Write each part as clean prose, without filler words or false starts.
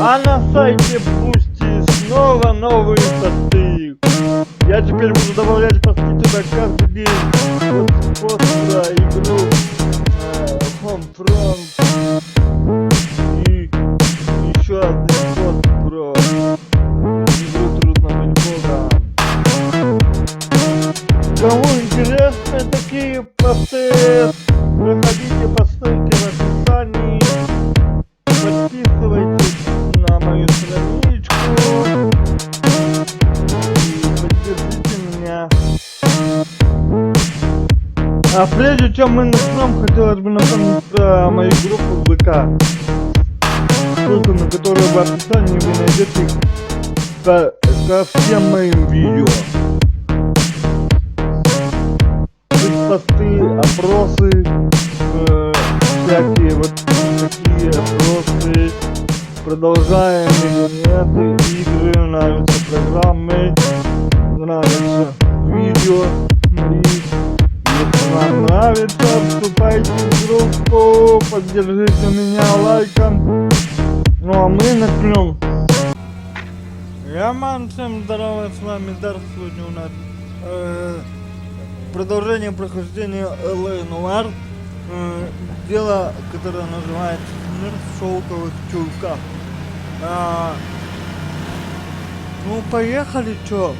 А на сайте Бусти снова новые посты. Я теперь буду добавлять посты туда каждый день. Вот пост про игру Homefront. И еще один пост про игру Трудно быть богом. Кому интересны такие посты, проходите по ссылке в описании. Подписывайтесь на мою страничку и поддержите меня. А прежде чем мы начнем, хотелось бы напомнить про мою группу в ВК, ссылку на которую в описании вы найдете ко всем моим видео. Тут посты, опросы, всякие вот такие опросы, продолжаем или нет игры, нравятся программы, нравятся видео. Если вам нравится, вступайте в группу, поддержите меня лайком. Ну а мы начнем. Всем здорово, с вами Дар. Сегодня у нас продолжение прохождения Noire. Дело, которое называется «Мир в шелковых чулках». Ну поехали, чё?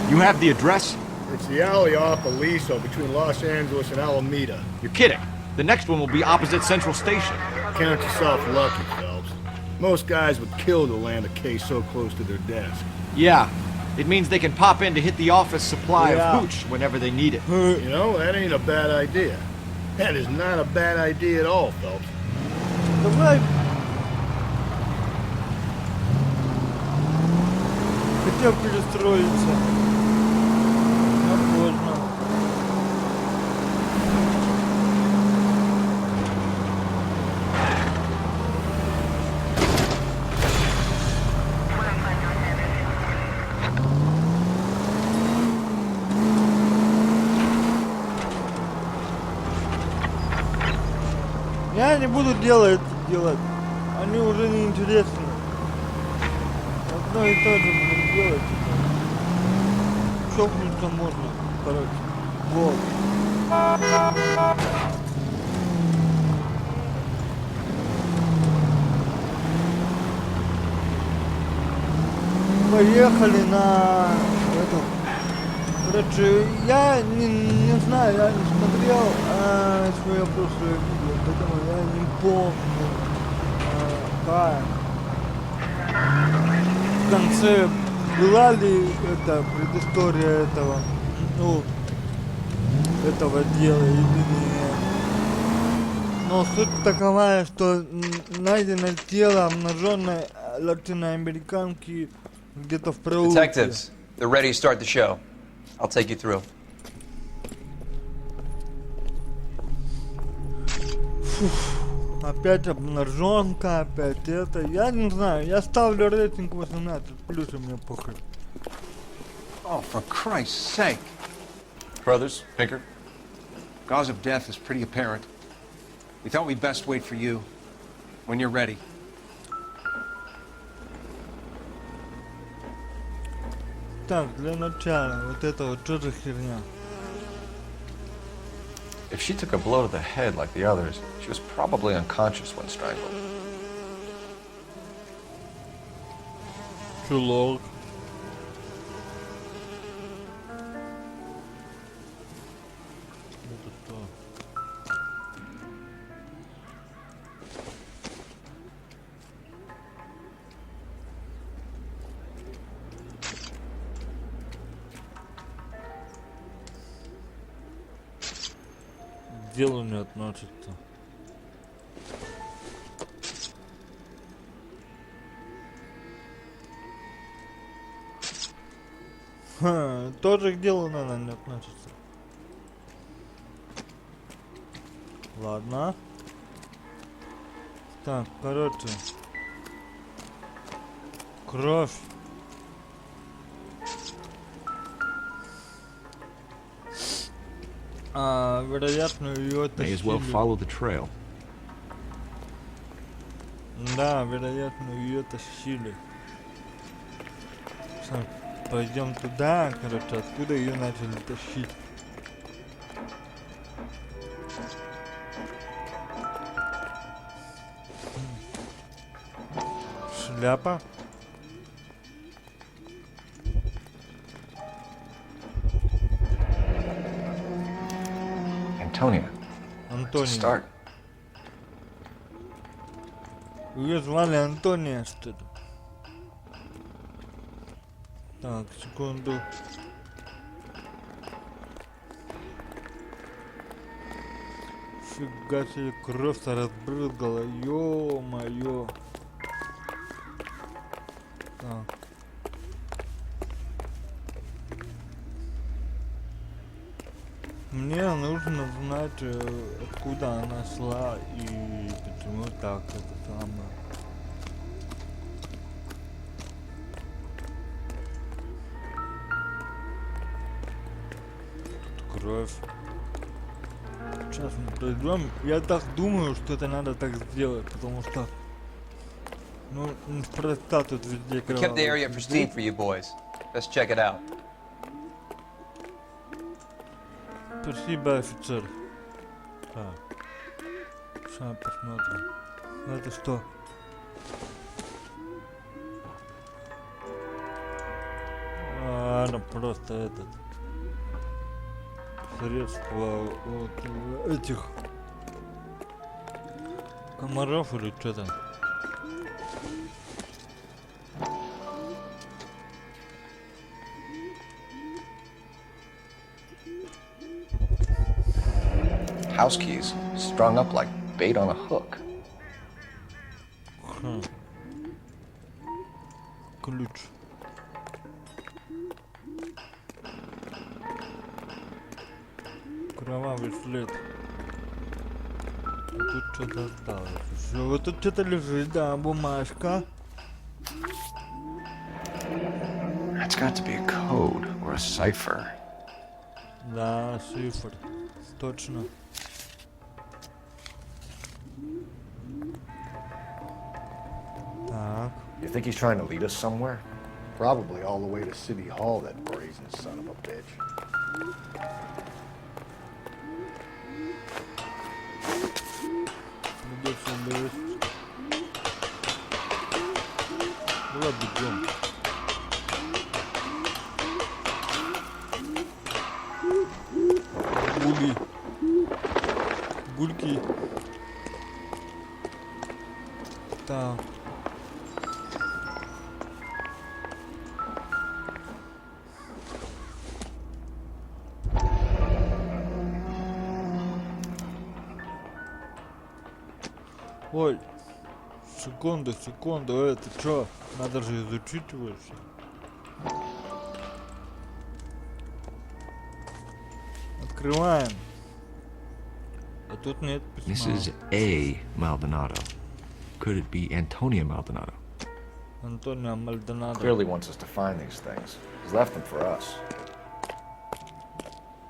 You have the address? It's the alley off Aliso between Los Angeles and Alameda. You're kidding. The next one will be opposite Central Station. Count yourself lucky, Phelps. Most guys would kill to land a case so close to their desk. Yeah. It means they can pop in to hit the office supply of hooch whenever they need it. You know, that ain't a bad idea. That is not a bad idea at all, Phelps. Давай. Хотел перестроиться. Но поздно. Я не буду делать. Они уже не интересны. Одно и то же будем делать. Чокнуться можно, короче. Вот. Поехали на это. Короче, я не знаю, я не смотрел свое прошлое видео, поэтому я не помню, как в конце была ли это предыстория этого, ну, этого дела или нет. Но суть такова, что найдено тело обнаженной латиноамериканки где-то в проулке. Detectives, they're ready to start the show. I'll take you through. Опять обнаженка, опять это. Я не знаю, я ставлю рейтинг 18, плюс и мне похуй. Oh, for Christ's sake. Brothers, Pinker. Cause of death is pretty apparent. We thought we'd best wait for you. When you're ready. Так, для начала, вот это вот, что за херня? If she took a blow to the head like the others, she was probably unconscious when strangled. Чулок. Это кто? К делу не относится. Ха, тоже к делу, наверное, не относится. Ладно. Так, короче. Кровь. Вероятно, ее May as well тащили. follow the trail. Да, вероятно, ее тащили. Пойдем туда, короче, откуда ее начали тащить. Шляпа. Antonia. Антония. Start. Ее звали Антония, что ли? Так, секунду. Фига себе, кровь-то разбрызгала, ё-моё. Так. Мне нужно знать, откуда она шла и почему так это самое. Тут кровь. Сейчас мы пройдем. Я так думаю, что это надо так сделать, потому что ну неспроста тут везде We kept the area кровавые pristine следы. for you boys. Let's check it out. Спасибо, офицер. Так. Сейчас посмотрим. Это что? Ладно, просто этот средство от этих комаров или что там. House keys strung up like bait on a hook. Ключ. Кровавый след. А тут что-то осталось. Еще вот тут что-то лежит, да, бумажка. That's got to be a code or a cipher. Да, шифр. Точно. Так. You think he's trying to lead us somewhere? Probably all the way to City Hall, that brazen son of a bitch. Придется лезть. Давай бегом. Гули. Гульки. Так. Ой, секунду, это чё? Надо же изучить его всё. Открываем. А тут нет письма. Mrs. A. Maldonado. Could it be Antonia Maldonado? Антонио Мальдонадо. Clearly wants us to find these things. He's left them for us.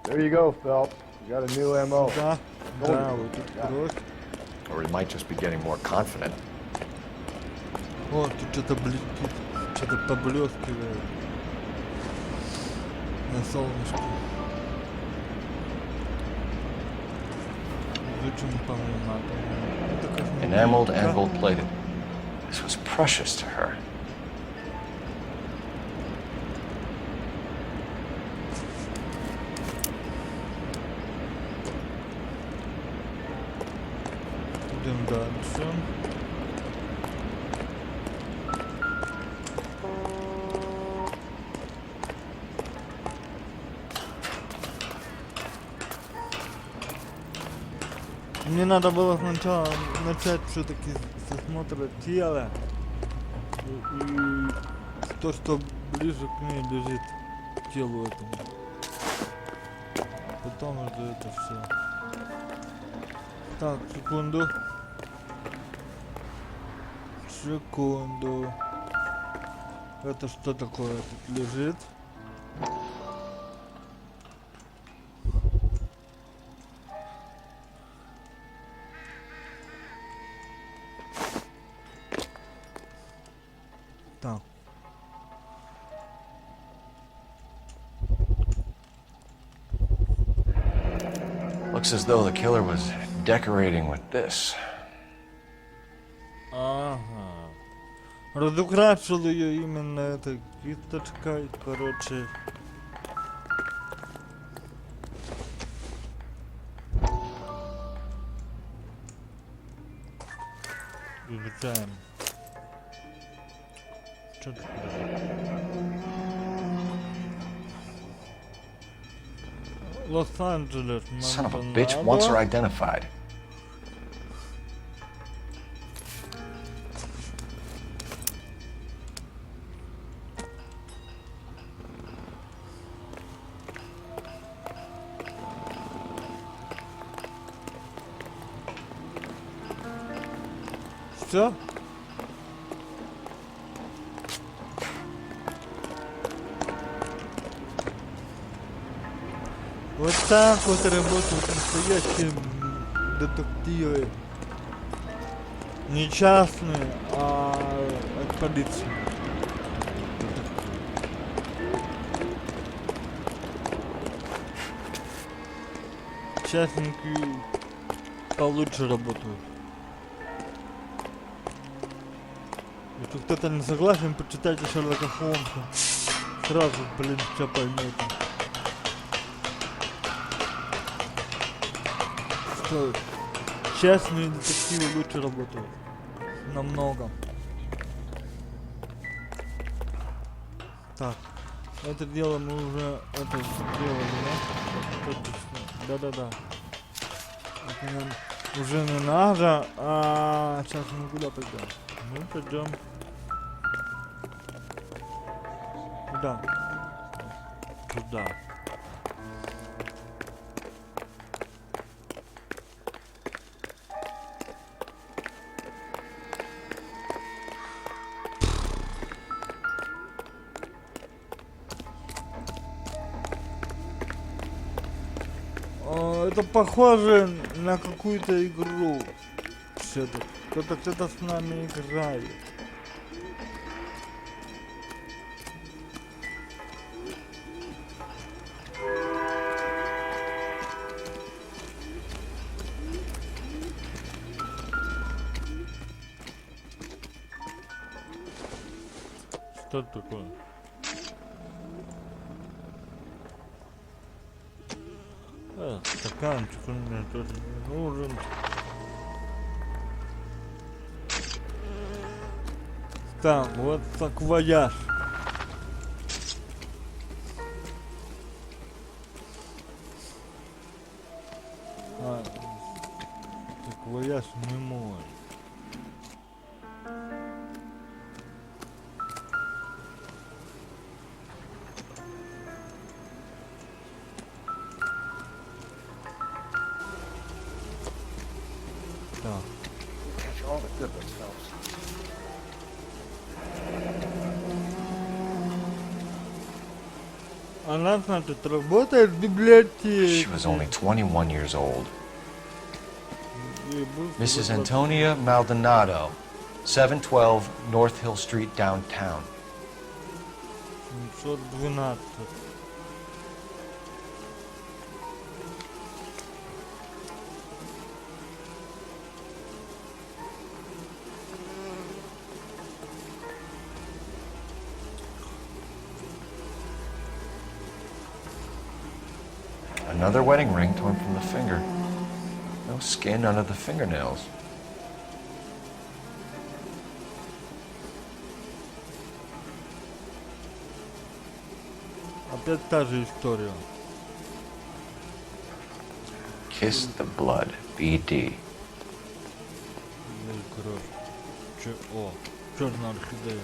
There you go, Phelps. You got a new MO. Да, да, вот тут кровь. Or he might just be getting more confident. О, тут что-то блестит, что-то поблескивает на солнышке. Изучим по-моему. Enameled and gold-plated. This was precious to her. Идем дальше. Мне надо было сначала начать все-таки с осмотра тела и то, что ближе к ней лежит, к телу этому. Потом уже это все. Так, секунду. Это что такое тут лежит? Так. Looks as though the killer was decorating with this. Ага. Разукрасил ее именно этой кисточкой, короче. Изучаем. Что тут? Лос-Анджелес. Son of a bitch wants her identified. Все? Вот так вот работают настоящие детективы. Не частные, а от полиции. Частники получше работают. Если кто-то не согласен, почитайте Шерлока Холмса. Сразу, блин, все поймете. Что частные детективы лучше работают. Намного. Так. Это дело мы уже это сделали, да? Да-да-да. Это нам уже не надо. Сейчас мы куда пойдем? Мы пойдем. Куда? Туда. Это похоже на какую-то игру. Кто-то с нами играет. Что это такое? Стаканчик у меня тоже не нужен. Так, вот саквояж. Саквояж не мой. Она, значит, работает в библиотеке. She was only 21 years old. Mrs. Antonia Maldonado, 712 North Hill Street, downtown. 712. Another wedding ring torn from the finger. No skin under the fingernails. Опять та же история. Kiss the blood, BD. О, черная орхидея.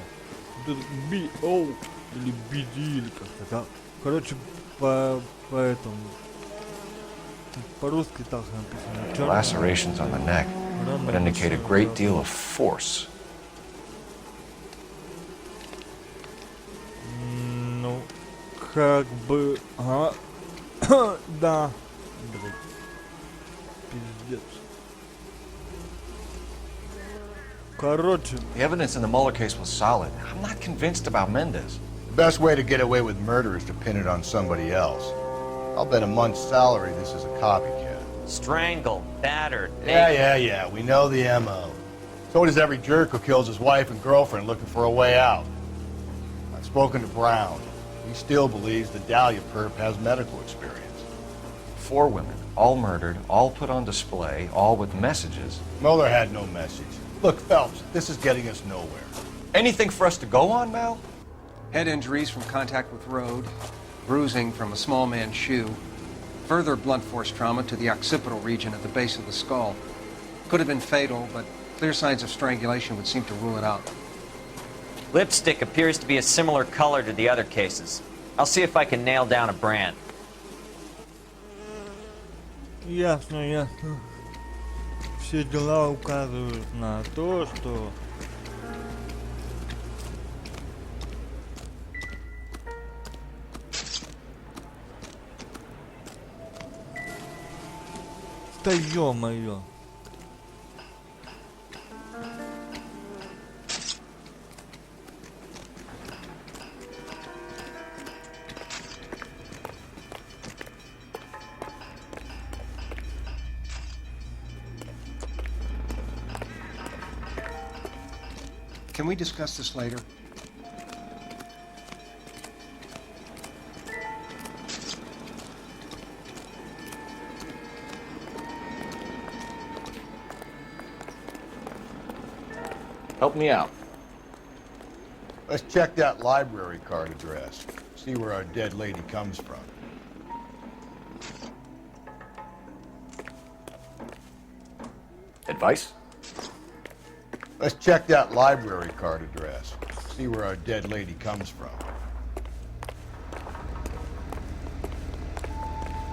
Тут BO или BD или как-то так. Короче, по этому. По-русски так написано. Lacerations on the neck would indicate a great deal of force. как бы... Ага. Да. Блядь. Пиздец. Короче. The evidence in the Mueller case was solid. I'm not convinced about Mendez. The best way to get away with murder is to pin it on somebody else. I'll bet a month's salary this is a copycat. Strangled, battered, Yeah. We know the M.O. So does every jerk who kills his wife and girlfriend looking for a way out. I've spoken to Brown. He still believes the Dahlia perp has medical experience. 4 women, all murdered, all put on display, all with messages. Mueller had no message. Look, Phelps, this is getting us nowhere. Anything for us to go on, Mal? Head injuries from contact with road, bruising from a small man's shoe, further blunt force trauma to the occipital region at the base of the skull. Could have been fatal, but clear signs of strangulation would seem to rule it out. Lipstick appears to be a similar color to the other cases. I'll see if I can nail down a brand. Ясно. Все дела указывают на то, что... Да ё-моё. Can we discuss this later? Help me out. Let's check that library card address. See where our dead lady comes from. Advice? Let's check that library card address. See where our dead lady comes from.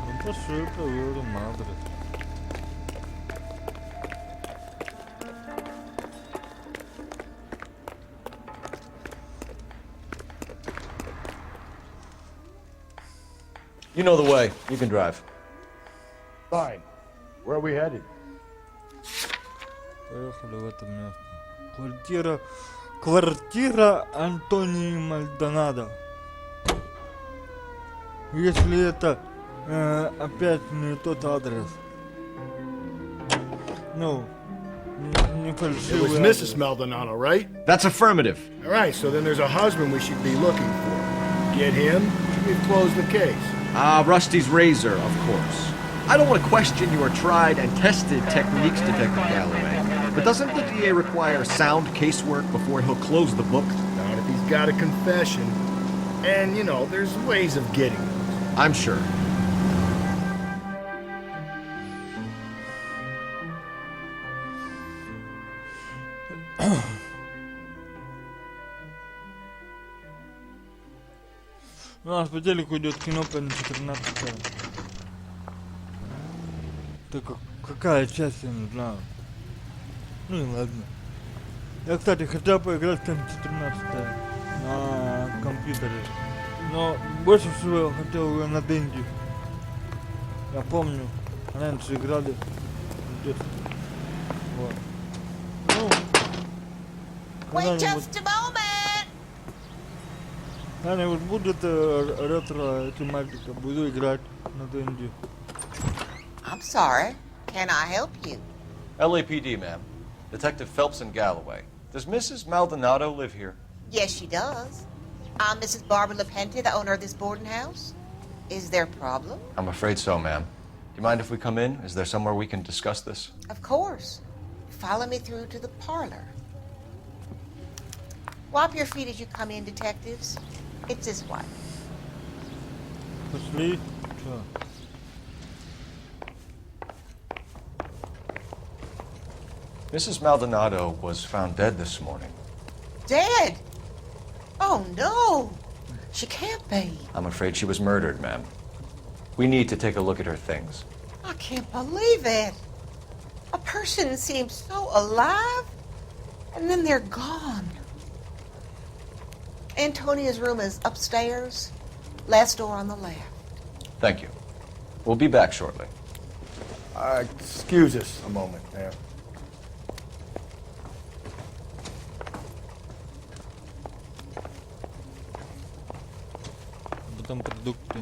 Ну, пошли проверим адрес. You know the way. You can drive. Fine. Where are we headed? Поехали в это место. Квартира Антонии Мальдонадо. Если это опять не тот адрес. Ну, не It фальшивый was адрес. Mrs. Maldonado, right? That's affirmative. All right, so then there's a husband we should be looking for. Get him, we've closed the case. Rusty's razor, of course. I don't want to question your tried and tested techniques, Detective Galloway. But doesn't the DA require sound casework before he'll close the book? Not if he's got a confession. And, you know, there's ways of getting those. I'm sure. У нас по телеку идет кино по 14. Так какая часть, я не знаю. Ну и ладно. Я, кстати, хотел поиграть в 14 на компьютере. Но больше всего я хотел ее на деньги. Я помню, раньше играли в детстве. Вот. Ну, Wait just a moment! когда-нибудь будет ретро-тематика, буду играть на деньги. I'm sorry. Can I help you? LAPD, ma'am. Detective Phelps and Galloway. Does Mrs. Maldonado live here? Yes, she does. I'm Mrs. Barbara LaPente, the owner of this boarding house. Is there a problem? I'm afraid so, ma'am. Do you mind if we come in? Is there somewhere we can discuss this? Of course. Follow me through to the parlor. Wipe your feet as you come in, detectives. It's this way. Пошли. Чё? Mrs. Maldonado was found dead this morning. Dead? Oh, no. She can't be. I'm afraid she was murdered, ma'am. We need to take a look at her things. I can't believe it. A person seems so alive, and then they're gone. Antonia's room is upstairs. Last door on the left. Thank you. We'll be back shortly. Excuse us a moment, ma'am. Потом продукты.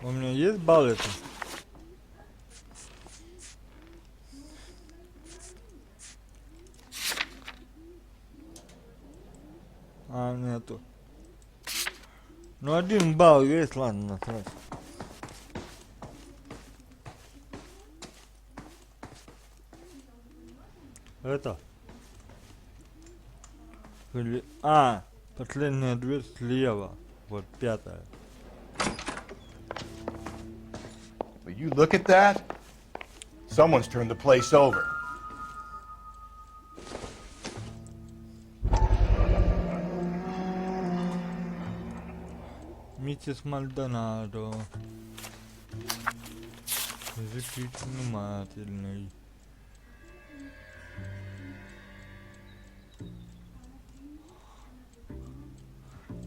У меня есть баллы? А, нету. Ну, 1 балл есть, ладно, насрать. Это? Или... А, последняя дверь слева. Вот 5-я. Will you look at that? Someone's turned the place over. Миссис Мальдонадо. Язык внимательный.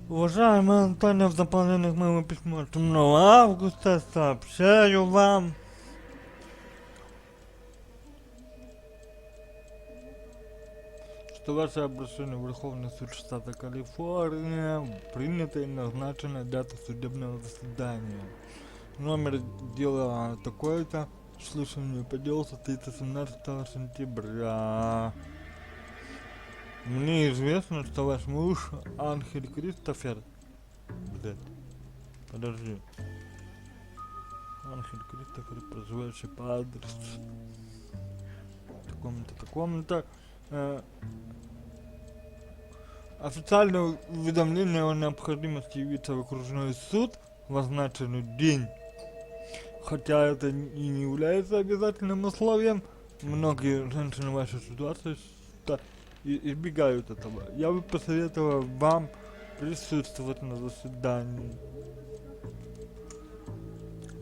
Уважаемый Антонио, в дополнение к моему письму от 7 августа сообщаю вам, что ваше обращение в Верховный суд штата Калифорния принято и назначена дата судебного заседания. Номер дела такой-то, слушание по делу состоится 17 сентября. Мне известно, что ваш муж Анхель Кристофер... Блядь, подожди. Анхель Кристофер, проживающий по адресу такому-то. Официальное уведомление о необходимости явиться в окружной суд в означенный день. Хотя это и не является обязательным условием, многие женщины в вашей ситуации избегают этого. Я бы посоветовал вам присутствовать на заседании.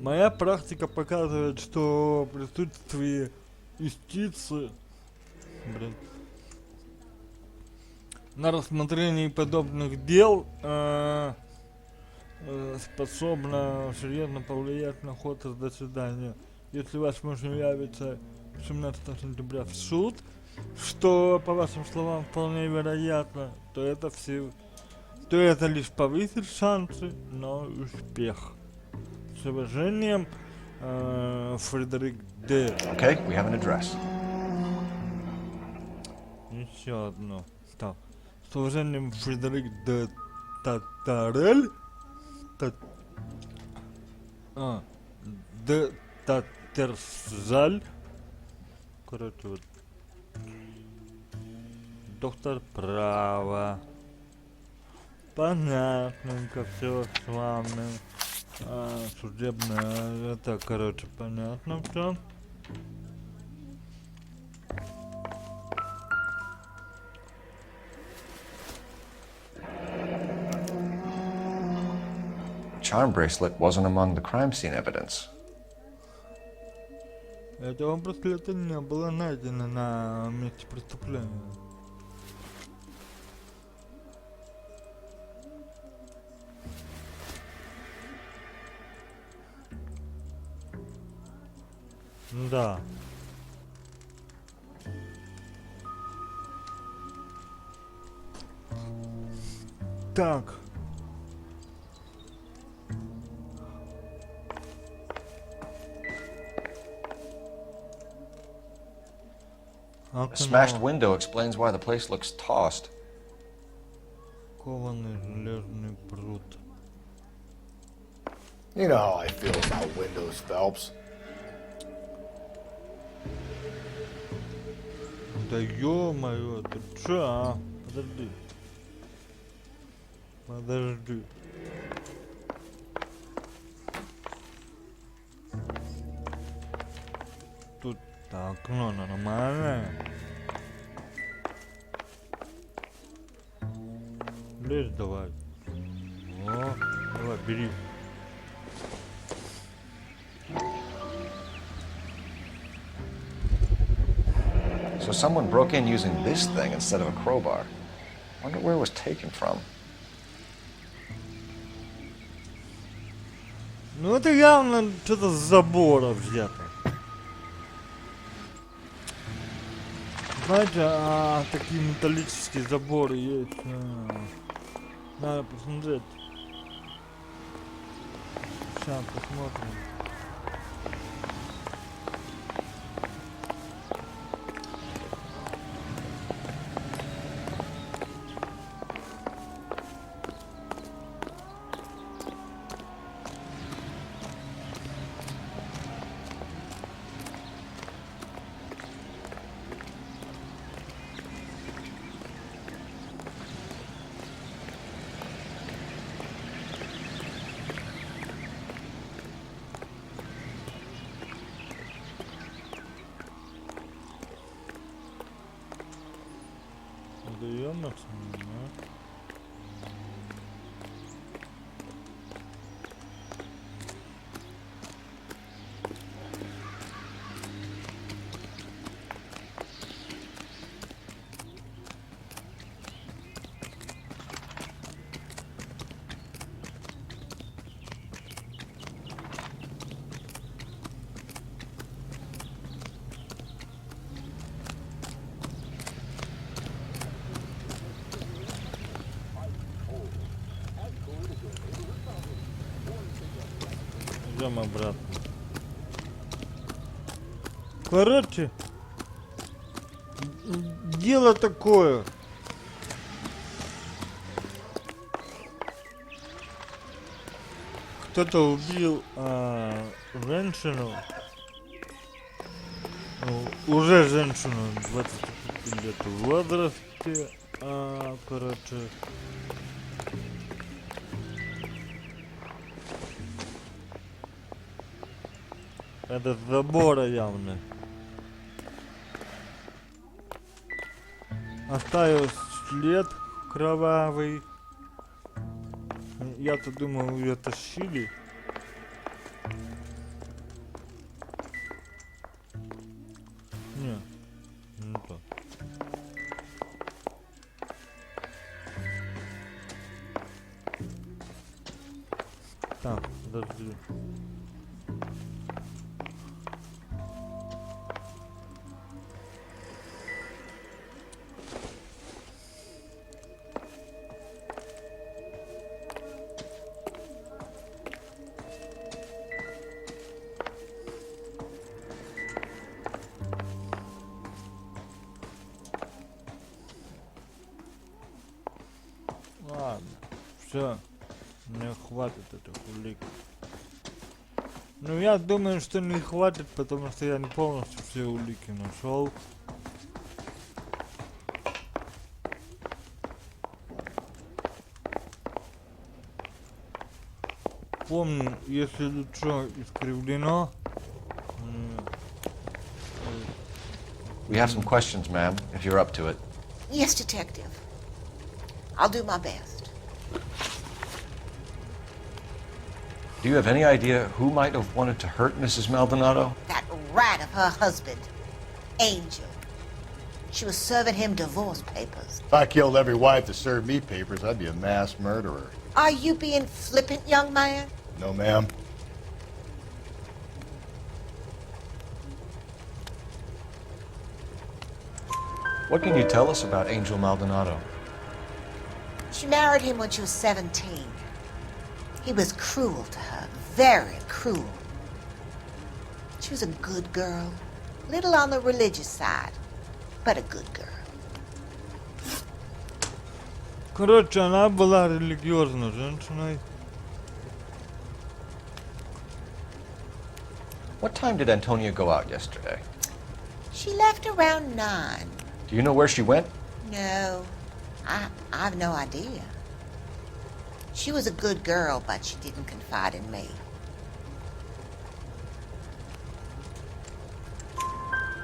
Моя практика показывает, что присутствие юстиции на рассмотрении подобных дел способна серьезно повлиять на ход заседания. Если ваш муж не явится 17 сентября в суд, что, по вашим словам, вполне вероятно, то это лишь повысит шансы на успех. С уважением, Фредерик Д. Okay, we have an address. Еще одно. Так. С уважением, Фредерик Д. Татарель. Д. Татерзаль. Короче, вот. Доктор права. Понятненько все с вами. Судебное, это, короче, понятно все. Charm bracelet wasn't among the crime scene evidence. Этого браслета не было найдено на месте преступления. Да. Так. A smashed window explains why the place looks tossed. Кованый железный пруд. You know how I feel about windows, Phelps. Да ё-моё, ты чё, а? Подожди. Тут окно нормальное. Лезь давай. О, давай, бери. So someone broke in using this thing instead of a crowbar. Wonder where it was taken from. Ну это явно что-то с забора взято. Знаете, такие металлические заборы есть. Надо посмотреть. Сейчас посмотрим. Даем максимум, идем обратно. Короче, дело такое. Кто-то убил женщину, уже женщину 25 лет в возрасте, короче. Это с забора явно. Оставил след кровавый. Я-то думал, ее тащили. Не, не то. Так, подожди. Ладно, все, мне хватит этих улик. Ну я думаю, что не хватит, потому что я не полностью все улики нашел. Помню, если лицо искривлено. We have some questions, ma'am, if you're up to it. Yes, Detective. I'll do my best. Do you have any idea who might have wanted to hurt Mrs. Maldonado? That rat of her husband, Angel. She was serving him divorce papers. If I killed every wife that served me papers, I'd be a mass murderer. Are you being flippant, young man? No, ma'am. What can you tell us about Angel Maldonado? She married him when she was 17. He was cruel to her, very cruel. She was a good girl, little on the religious side, but a good girl. Короче, она была религиозной женщиной. What time did Antonia go out yesterday? She left around 9. Do you know where she went? No, I've no idea. She was a good girl, but she didn't confide in me.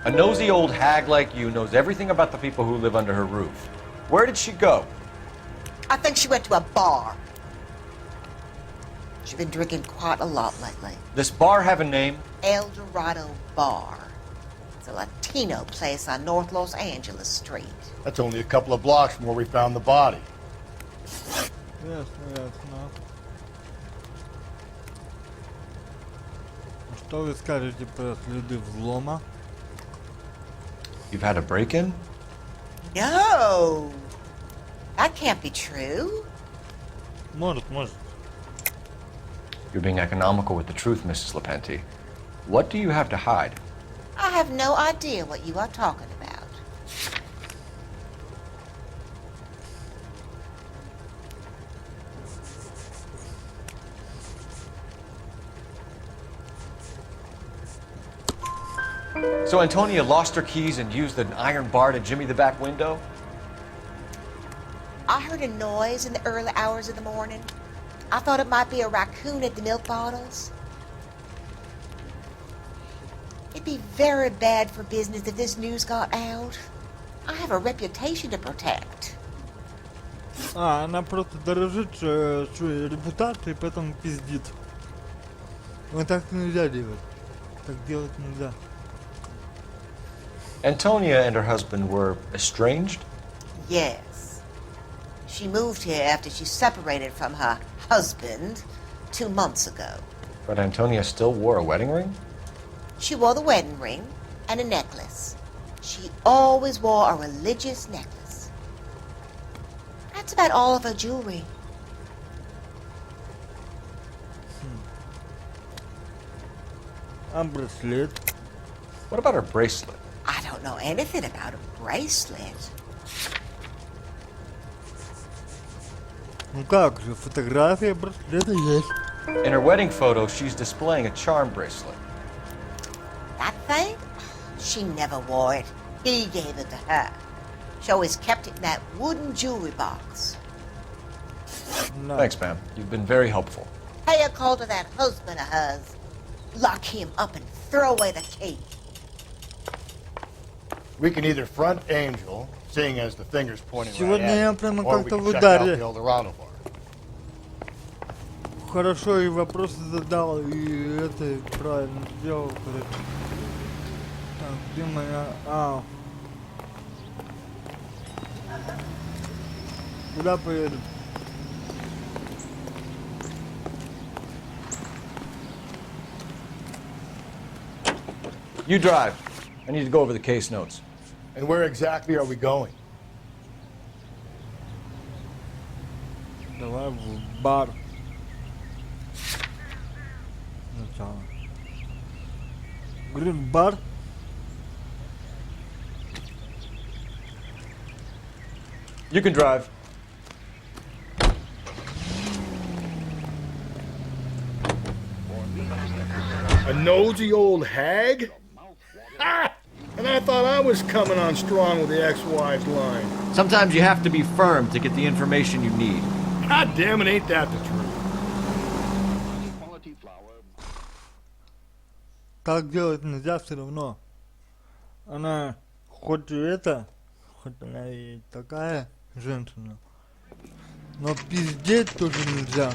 A nosy old hag like you knows everything about the people who live under her roof. Where did she go? I think she went to a bar. She's been drinking quite a lot lately. This bar have a name? El Dorado Bar. It's It's a Latino place on North Los Angeles Street. That's only a couple of blocks from where we found the body. Ясно, ясно. Что вы скажете про следы взлома? You've had a break-in? No! That can't be true. Может. You're being economical with the truth, Mrs. Lepenti. What do you have to hide? I have no idea what you are talking about. So Antonia lost her keys and used an iron bar to jimmy the back window? I heard a noise in the early hours of the morning. I thought it might be a raccoon at the milk bottles. It'd be very bad for business if this news got out. I have a reputation to protect. Она просто дорожит своей репутацией, поэтому пиздит. Вот так нельзя делать. Так делать нельзя. Antonia and her husband were estranged? Yes. She moved here after she separated from her husband 2 months ago. But Antonia still wore a wedding ring? She wore the wedding ring and a necklace. She always wore a religious necklace. That's about all of her jewelry. А браслет? What about her bracelet? I don't know anything about a bracelet. Ну как же, фотография браслета есть. In her wedding photo, she's displaying a charm bracelet. That thing? She never wore it. He gave it to her. She always kept it in that wooden jewelry box. Да. Thanks, ma'am. You've been very helpful. Pay a call to that husband of hers. Lock him up and throw away the key. We can either front Angel, seeing as the finger's pointing right Сегодня я at him, прямо or we как-то can в check out ударе. the Eldorado bar. Хорошо и вопросы задал, и это правильно сделал, короче. Так, где моя... Куда поеду? You drive. I need to go over the case notes. And where exactly are we going? Давай в бар. Сначала. Говорим, бар? You can drive. A nosy old hag? Ah! And I thought I was coming on strong with the ex-wife's line. Sometimes you have to be firm to get the information you need. God damn it, ain't that the truth? Так делать нельзя все равно. Она хоть и это, хоть она и такая женщина, но пиздеть тоже нельзя.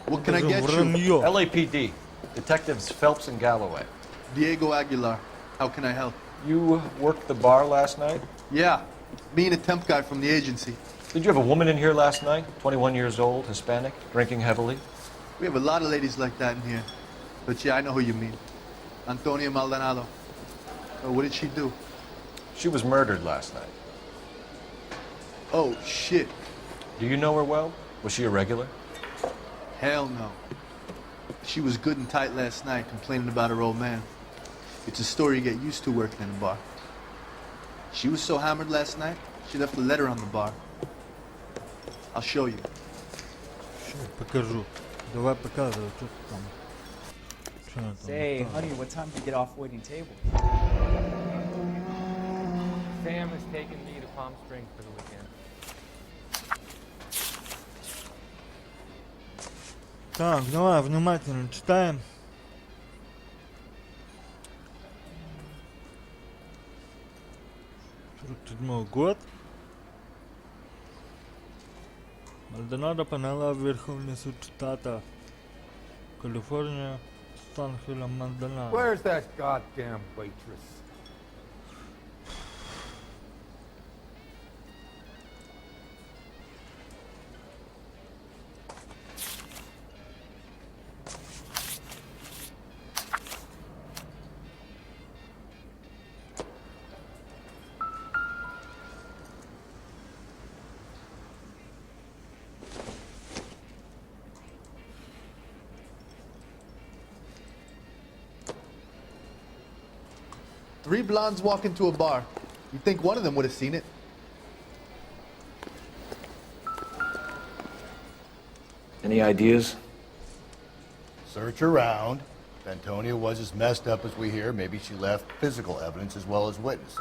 What can I Это же get you? вранье. LAPD. Detectives Phelps and Galloway. Diego Aguilar. How can I help? You worked the bar last night? Yeah, me and a temp guy from the agency. Did you have a woman in here last night? 21 years old, Hispanic, drinking heavily? We have a lot of ladies like that in here. But yeah, I know who you mean. Antonia Maldonado. What did she do? She was murdered last night. Oh, shit. Do you know her well? Was she a regular? Hell no. She was good and tight last night, complaining about her old man. It's a story you get used to working in a bar. She was so hammered last night, she left a letter on the bar. I'll show you. Сейчас покажу. Давай показывай, что ты там. Что она там? Say, honey, what time did you get off waiting table? Sam has taken me to Palm Springs for the weekend. Так, давай внимательно читаем. седьмой год. Мальдонадо поняла Верховный суд штата Калифорния Сан-Хилом Мальдонадо. Where's that goddamn waitress? Three blondes walk into a bar. You'd think one of them would have seen it. Any ideas? Search around. If Antonia was as messed up as we hear, maybe she left physical evidence as well as witnesses.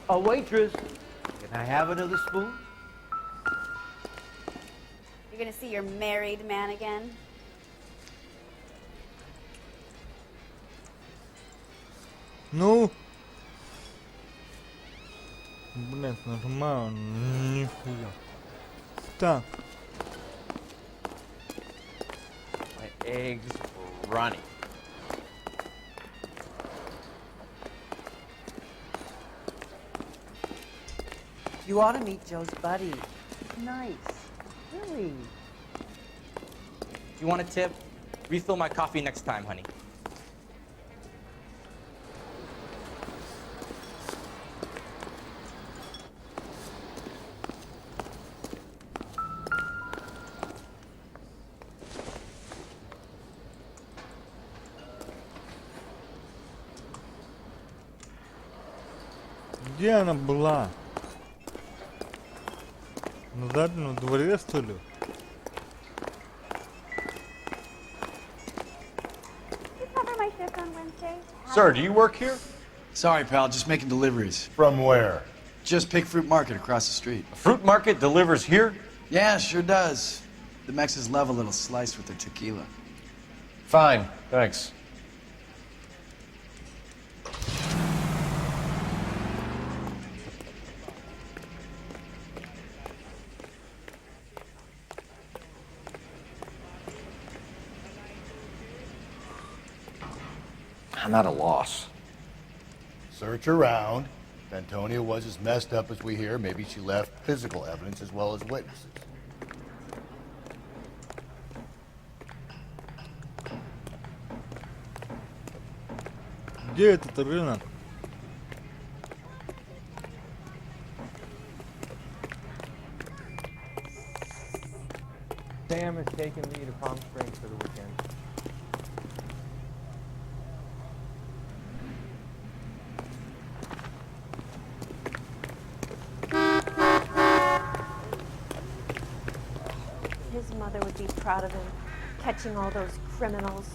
A waitress. Can I have another spoon? You're gonna see your married man again? Ну, блять, нажимаю, нихуя. Так, My eggs runny. You ought to meet Joe's buddy. Nice. Really. You want a tip? Refill my coffee next time, honey. где она была? На заднем дворе, что ли? You cover my shift on Wednesday? Sir, do you work here? Sorry, pal, just making deliveries. From where? Just Pig Fruit Market across the street. A fruit market delivers here? Yeah, sure does. The Mexes love a little slice with their tequila. Fine, thanks. I'm at a loss. Search around. If Antonia was as messed up as we hear, maybe she left physical evidence as well as witnesses. Где этот рынок? Sam is taking me to Palm Springs for the weekend. His mother would be proud of him, catching all those criminals.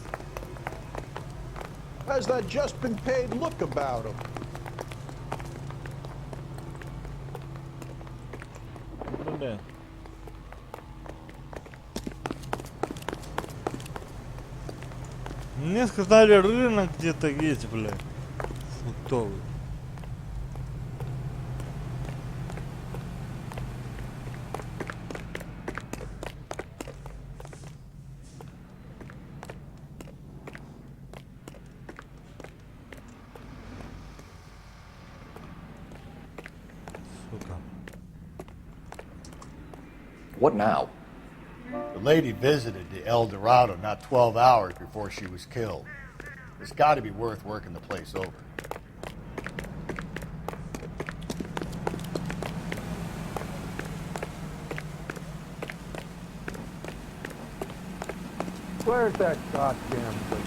Has that just been paid look about him? Блин. Мне сказали, рынок где-то есть, блядь. Фруктовый. Сука. What now? The lady visited the El Dorado not 12 hours before she was killed. It's got to be worth working the place over. Where's that goddamn waitress?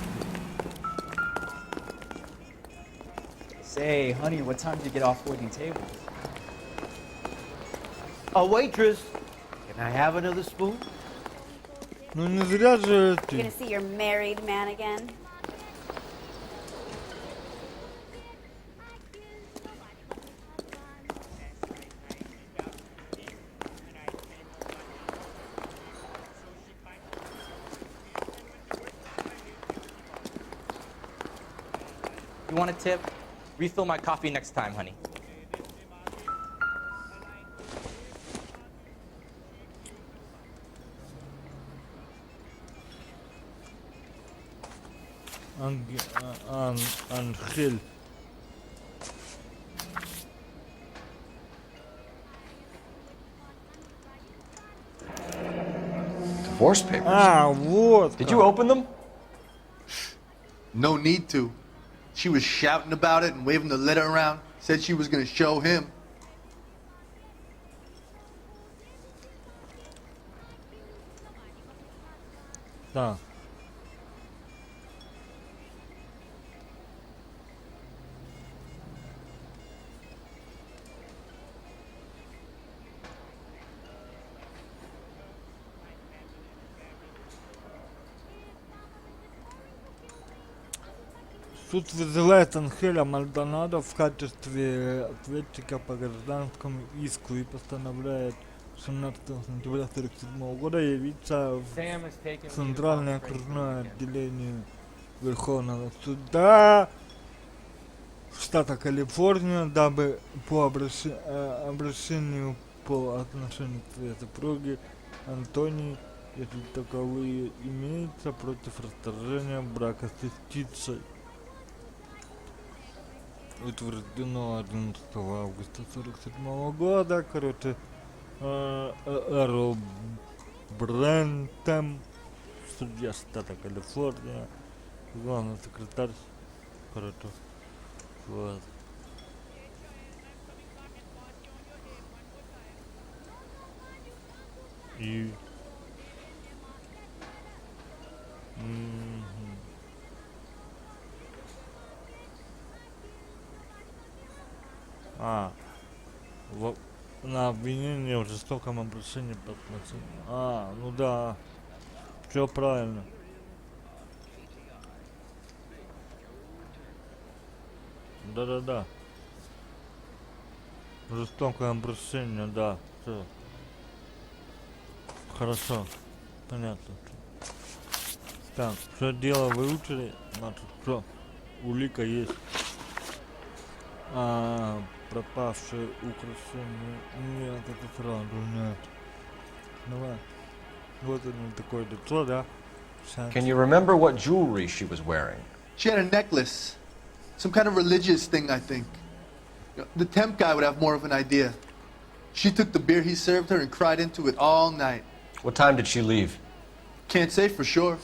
Say, honey, what time do you get off waiting tables? A waitress. Can I have another spoon? Ну не зря же You're gonna see your married man again? You want a tip? Refill my coffee next time, honey. Ангель. Divorce papers. А, вот. Did you open them? No need to. She was shouting about it and waving the letter around. Said she was gonna show him. Да. Суд вызывает Анхеля Мальдонадо в качестве ответчика по гражданскому иску и постановляет 17 сентября 1947 года явиться в Центральное окружное отделение Верховного суда штата Калифорния, дабы по обращению по отношению к своей супруге Антонии, если таковые имеются, против расторжения брака с истицей. Утверждено 11 августа 1947 года, короче, Эрл Брентем, судья штата Калифорния, главный секретарь, короче, вот. И... на обвинение в жестоком обращении по отношению. Ну да, все правильно. Да-да-да. Жестокое обращение, да, все. Хорошо, понятно. Так, все дело выучили, значит, все, улика есть. Пропавшие украшения. Нет, это сразу нет. Давай. Вот оно такое лицо, да? Can you remember what jewelry she was wearing? She had a necklace. Some kind of religious thing, I think. The temp guy would have more of an idea. She took the beer he served her and cried into it all night. What time did she leave? Can't say for sure.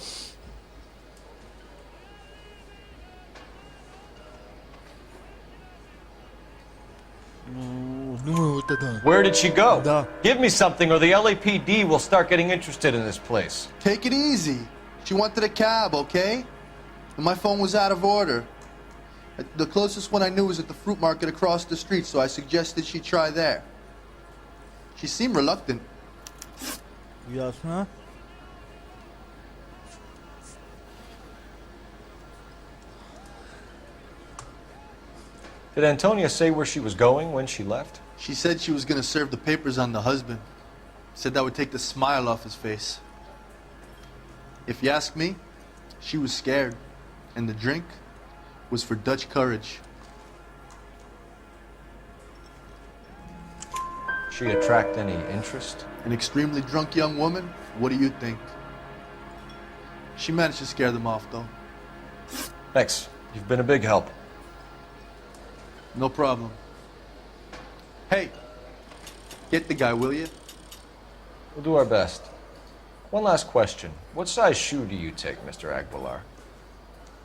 Where did she go? Да. Give me something or the LAPD will start getting interested in this place. Take it easy. She wanted a cab, okay? And my phone was out of order. The closest one I knew was at the fruit market across the street, so I suggested she try there. She seemed reluctant. Ясно. Did Antonia say where she was going when she left? She said she was going to serve the papers on the husband. Said that would take the smile off his face. If you ask me, she was scared. And the drink was for Dutch courage. She attract any interest? An extremely drunk young woman? What do you think? She managed to scare them off, though. Thanks. You've been a big help. No problem. Hey, get the guy, will you? We'll do our best. One last question. What size shoe do you take, Mr. Aguilar?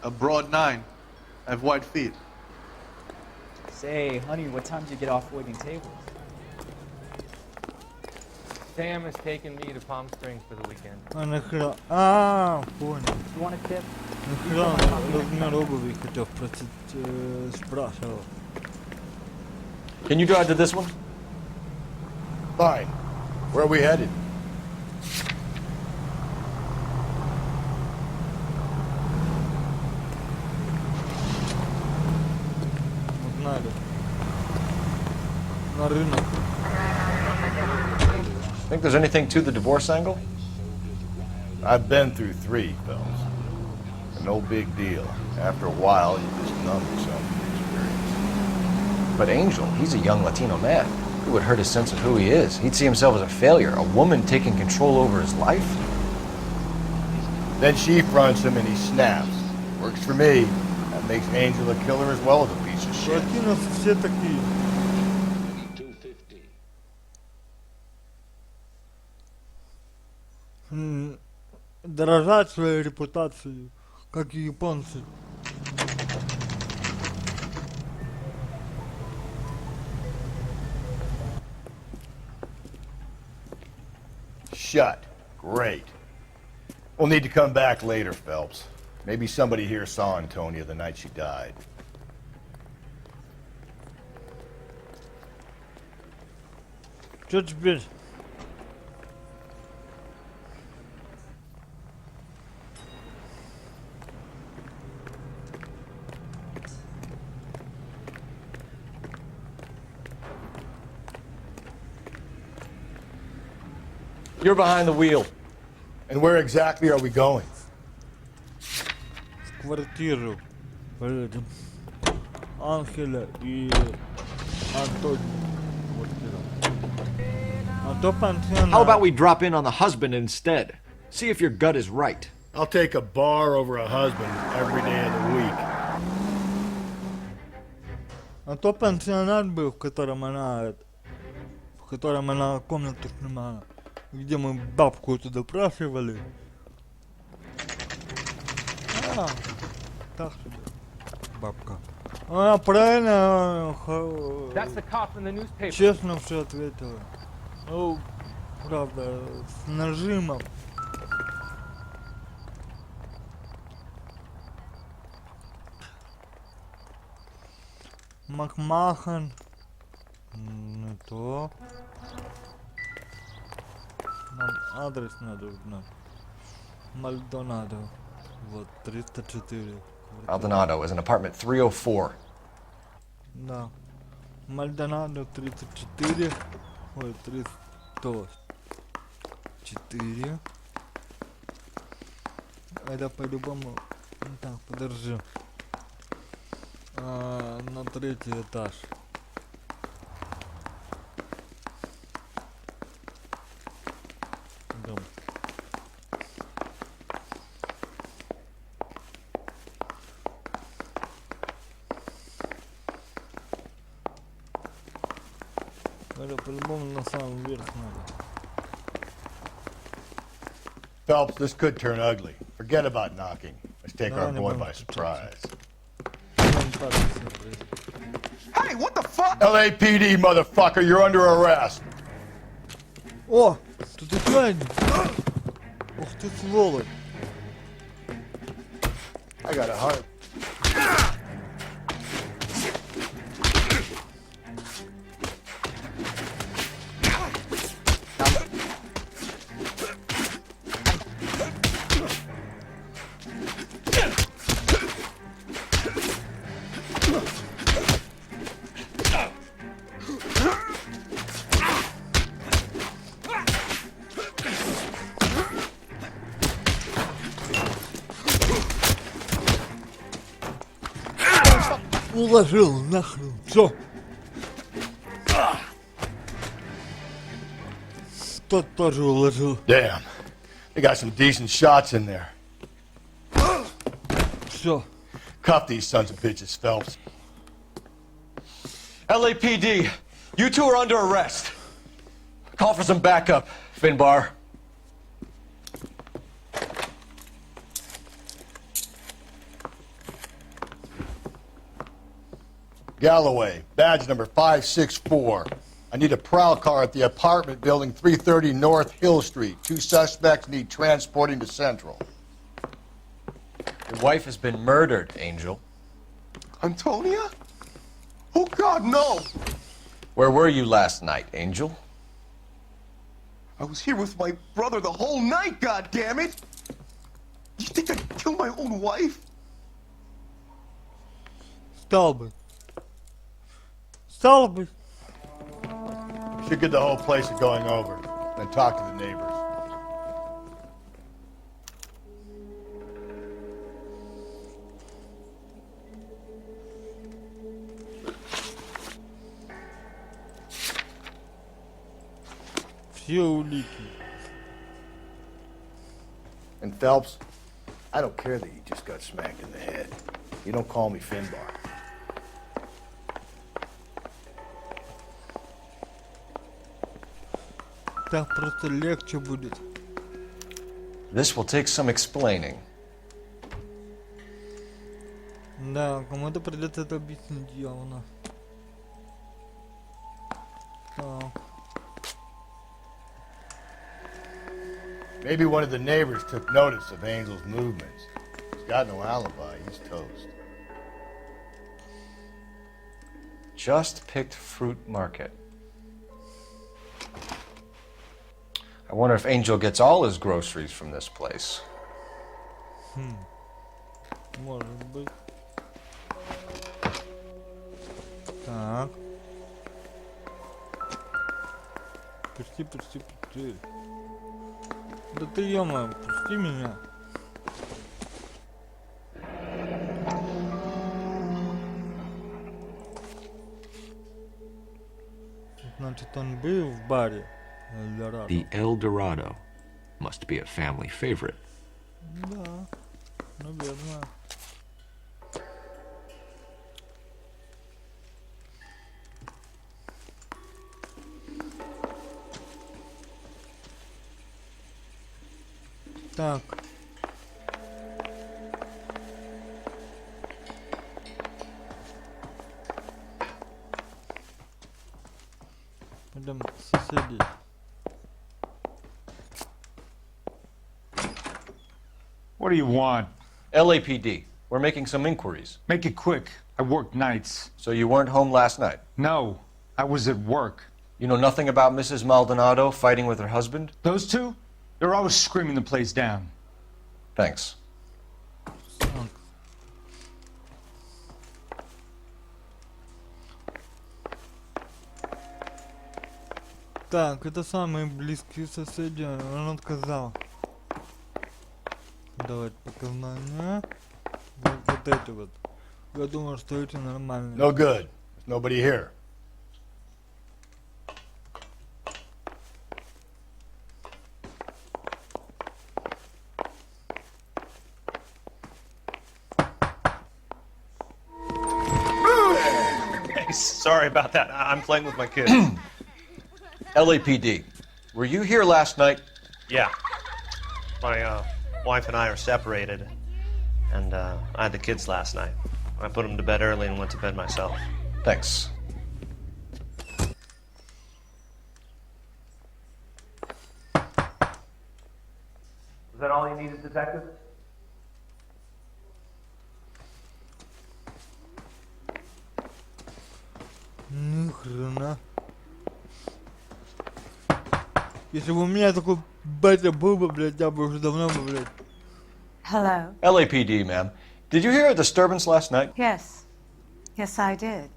A broad 9. I have wide feet. Say, honey, what time did you get off waiting tables? Sam has taken me to Palm Springs for the weekend. Понял. You want a tip? Нахера размер обуви хотел спросить, спрашивал. Can you drive to this one? Fine. Where are we headed? Узнали. На рынок. Think there's anything to the divorce angle? I've been through 3 films. No big deal. After a while, you just numb yourself to the experience. But Angel, he's a young Latino man. It would hurt his sense of who he is. He'd see himself as a failure, a woman taking control over his life. Then she fronts him and he snaps. Works for me. That makes Angel a killer as well as a piece of shit. Латиносы все такие. Дорожат своей репутацией, как и японцы. Shut. Great. We'll need to come back later, Phelps. Maybe somebody here saw Antonia the night she died. Что теперь? You're behind the wheel. And where exactly are we going? В квартиру. Поедем. Анхеля и Антония. How about we drop in on the husband instead? See if your gut is right. I'll take a bar over a husband every day of the week. А то пансионат был, в котором она комнату снимала, где мы бабку туда допрашивали. Так себе, бабка. Она правильно, честно все ответила. Ну, правда, с нажимом. Макмахан. Не то. Нам адрес надо узнать. Мальдонадо. Вот, 304. Maldonado is in apartment 304. Да. Мальдонадо 34. Ой, 304. Это по-любому. Так, подержи. На 3-й этаж. Идем. Это по-любому на самом верх надо. Phelps, this could turn ugly. Forget about knocking. Let's take our boy by surprise. Hey, what the fuck? LAPD, motherfucker, you're under arrest. О, тут еще один. Ух ты, сволочь. I got a heart. Уложил нахрен, все. Тот тоже уложил. Damn, they got some decent shots in there. Все. Cuff these sons of bitches, Phelps. LAPD, you two are under arrest. Call for some backup, Finbar. Galloway, badge number 564. I need a prowl car at the apartment building 330 North Hill Street. 2 suspects need transporting to Central. Your wife has been murdered, Angel. Antonia? Oh, God, no! Where were you last night, Angel? I was here with my brother the whole night, goddammit! You think I'd kill my own wife? Стал бы. Стал бы. Should get the whole place going over, then talk to the neighbors. Все улики. And Phelps, I don't care that you just got smacked in the head. You don't call me Finbar. Так просто легче будет. This will take some explaining. Да, кому-то придется это объяснить явно. Так. Maybe one of the neighbors took notice of Angel's movements. He's got no alibi. He's toast. Just picked fruit market. I wonder if Angel gets all his groceries from this place. Может быть. Так. Пусти. Да ты, ё-моё, пусти меня. Значит, он был в баре Эльдорадо. The El Dorado must be a family favorite. Да, наверное. Так. Пойдем к соседей. What do you want? LAPD. We're making some inquiries. Make it quick. I work nights. So you weren't home last night? No, I was at work. You know nothing about Mrs. Maldonado fighting with her husband? Those two? They're always screaming the place down. Thanks. Так, это самые близкие соседи, он отказал. Давать показания. Вот эти вот. Я думаю, что эти нормальные. No good. There's nobody here. Sorry about that. I'm playing with my kids. LAPD. Were you here last night? Yeah. My wife and I are separated, and I had the kids last night. I put them to bed early and went to bed myself. Thanks. Was that all you needed, Detective? Ни хрена. Если бы у меня такой батя был бы, блядь, я бы уже давно бы, блядь. Hello. LAPD, ma'am. Did you hear a disturbance last night? Yes. Yes, I did.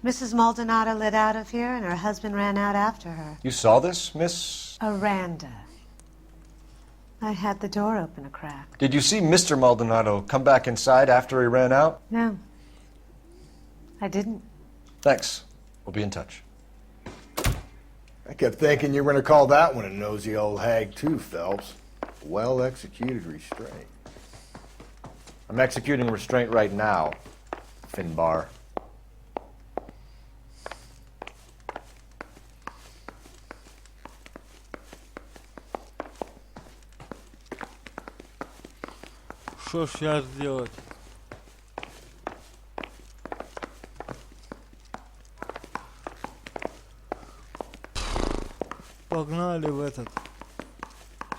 Mrs. Maldonado lit out of here, and her husband ran out after her. You saw this, Miss? Aranda. I had the door open a crack. Did you see Mr. Maldonado come back inside after he ran out? No. I didn't. Thanks. We'll be in touch. I kept thinking you were going to call that one a nosy old hag too, Phelps. Well-executed restraint. I'm executing restraint right now, Finbar. Что сейчас делать? Погнали в этот.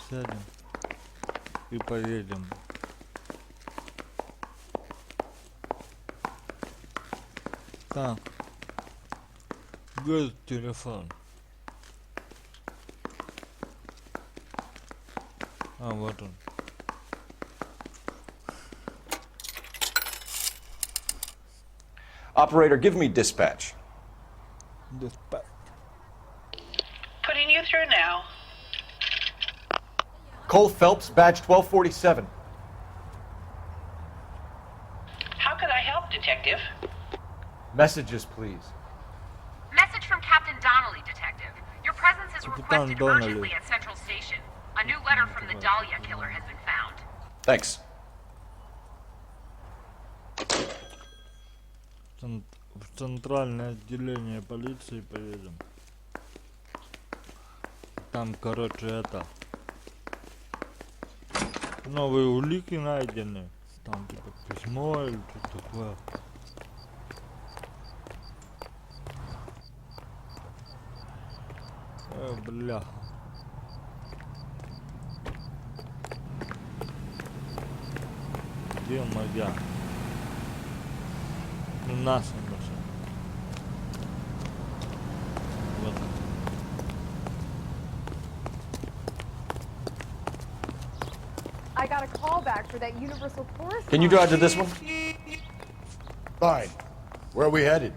Сядем. И поедем. Так. Где телефон? А, вот он. Operator, give me dispatch. Dispatch. Putting you through now. Cole Phelps, badge 1247. How could I help, Detective? Messages, please. Message from Captain Donnelly, Detective. Your presence is requested Donnelly. urgently at Central Station. A new letter from the Dahlia killer has been found. Thanks. В центральное отделение полиции поедем. Там, короче, это... Новые улики найдены. Там, типа, письмо или что-то такое. Бля. Где моя? Наша машина. Вот. I got a call back for that Universal Forest. Can you drive to this one? Fine. Where are we headed?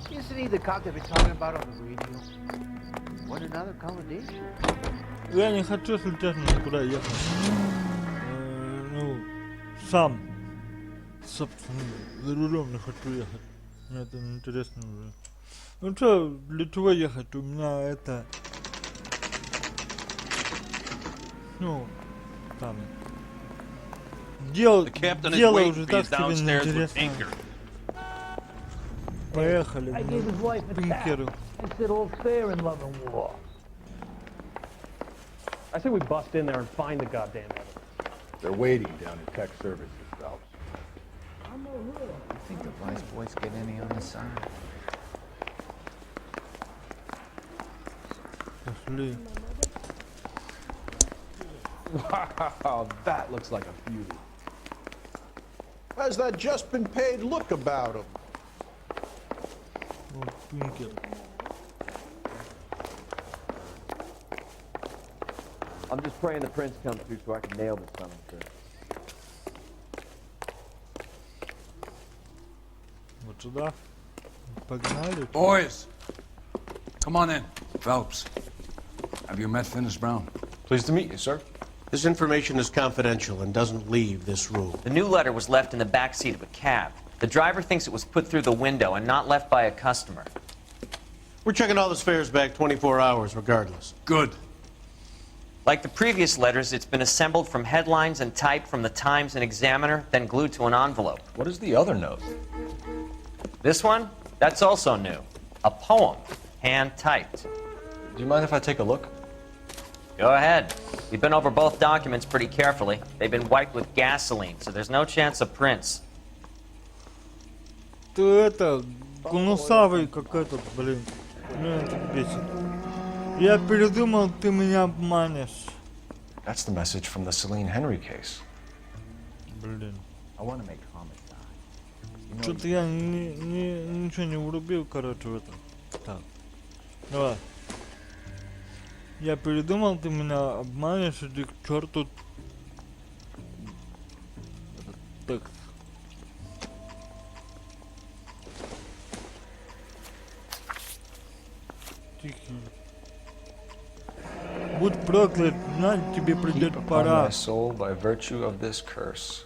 Isn't he the cop they've been talking about on the radio? What another accommodation? Я не хочу, если честно, никуда ехать. Ну, сам. Собственно, за рулем не хочу ехать. Мне это не интересно уже. Ну что, для чего ехать? У меня это... Ну, там... Дело уже так себе неинтересно. Поехали, к Пинкеру. I say we bust in there and find the goddamn evidence. They're waiting down in tech services, Phelps. You think the vice boys get any on the side? Пошли. Wow, that looks like a beauty. How's that just been paid look about him? Вот Пинкер. I'm just praying the prince comes through so I can nail this son of a bitch. Вот сюда. Погнали. Boys, come on in. Phelps, have you met Finis Brown? Pleased to meet you, sir. This information is confidential and doesn't leave this room. The new letter was left in the back seat of a cab. The driver thinks it was put through the window and not left by a customer. We're checking all this fares back 24 hours regardless. Good. Like the previous letters, it's been assembled from headlines and typed from the Times and Examiner, then glued to an envelope. What is the other note? This one? That's also new. A poem, hand-typed. Do you mind if I take a look? Go ahead. We've been over both documents pretty carefully. They've been wiped with gasoline, so there's no chance of prints. Ты это, гнусавый как этот, блин. Меня это бесит. Я передумал, ты меня обманешь. That's the message from the Celine Henry case. Блин. I want to make homicide. Что-то я ничего не врубил, короче, в это. Так. Давай. Я передумал, ты меня обманешь, иди к черту. Так. Тихий. Будь проклят, знать тебе придет Keep upon пора. my soul by virtue of this curse.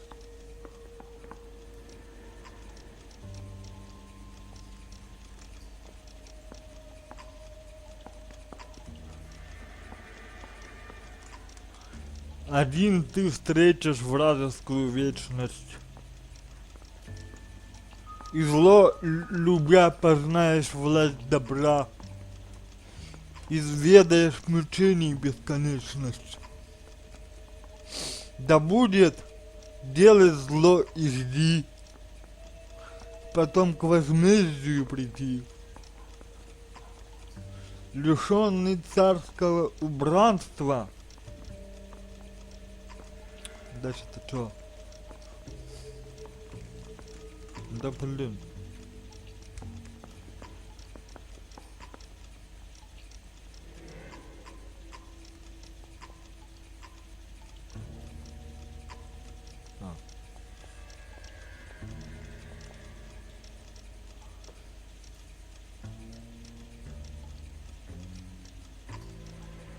Один ты встретишь вражескую вечность. И зло, любя, познаешь власть добра. Изведаешь мучений бесконечность. Да будет, делай зло и жди. Потом к возмездию приди. Лишенный царского убранства. Дальше-то что? Да блин.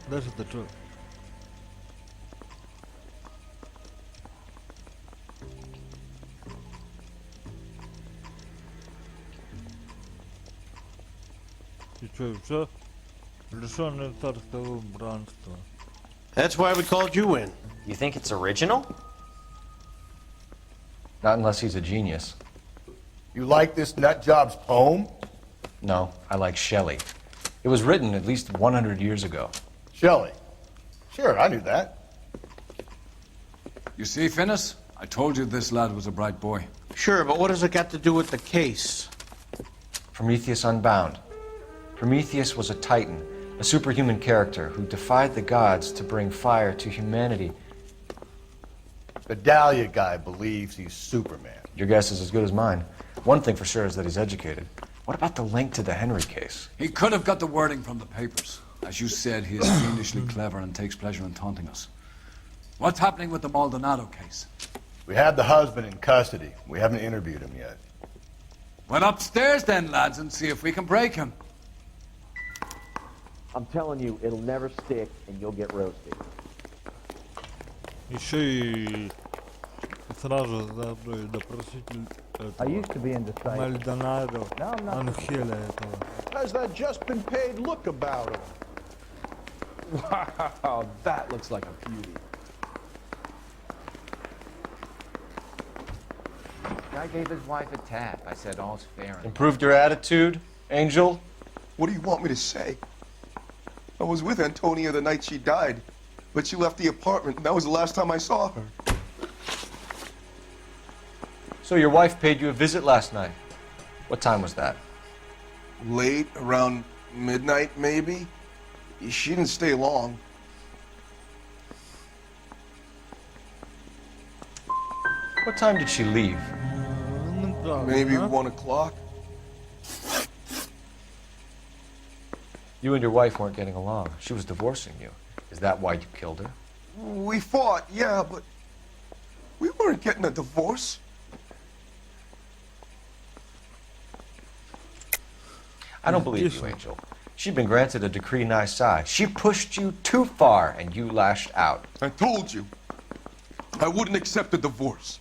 Дальше-то что? И что, все? Лишенный царского убранства. That's why we called you in. You think it's original? Not unless he's a genius. You like this nut job's poem? No, I like Shelley. It was written at least 100 years ago. Shelley. Sure, I knew that. You see, Finnis? I told you this lad was a bright boy. Sure, but what has it got to do with the case? Prometheus Unbound. Prometheus was a titan, a superhuman character who defied the gods to bring fire to humanity. The Dahlia guy believes he's Superman. Your guess is as good as mine. One thing for sure is that he's educated. What about the link to the Henry case? He could have got the wording from the papers. As you said, he is fiendishly clever and takes pleasure in taunting us. What's happening with the Maldonado case? We have the husband in custody. We haven't interviewed him yet. Well, upstairs then, lads, and see if we can break him. I'm telling you, it'll never stick, and you'll get roasted. Еще и сразу допроситель Мальдонадо, Анхеля этого. Has that just been paid look about him? Wow, that looks like a beauty. Guy gave his wife a tap. I said all's fair. Improved your attitude, Angel? What do you want me to say? I was with Antonia the night she died, but she left the apartment, and that was the last time I saw her. So your wife paid you a visit last night. What time was that? Late, around midnight, maybe? She didn't stay long. What time did she leave? Maybe 1 o'clock. You and your wife weren't getting along. She was divorcing you. Is that why you killed her? We fought, yeah, but we weren't getting a divorce. I don't believe you, Angel. She'd been granted a decree nisi. She pushed you too far, and you lashed out. I told you. I wouldn't accept a divorce.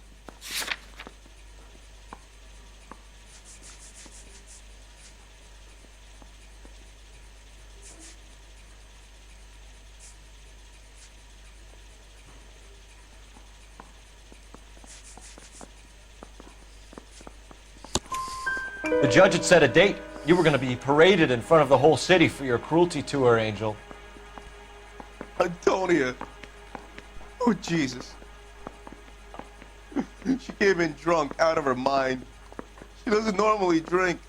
The judge had set a date. You were going to be paraded in front of the whole city for your cruelty to her, Angel. Antonia. Oh, Jesus. She came in drunk, out of her mind. She doesn't normally drink.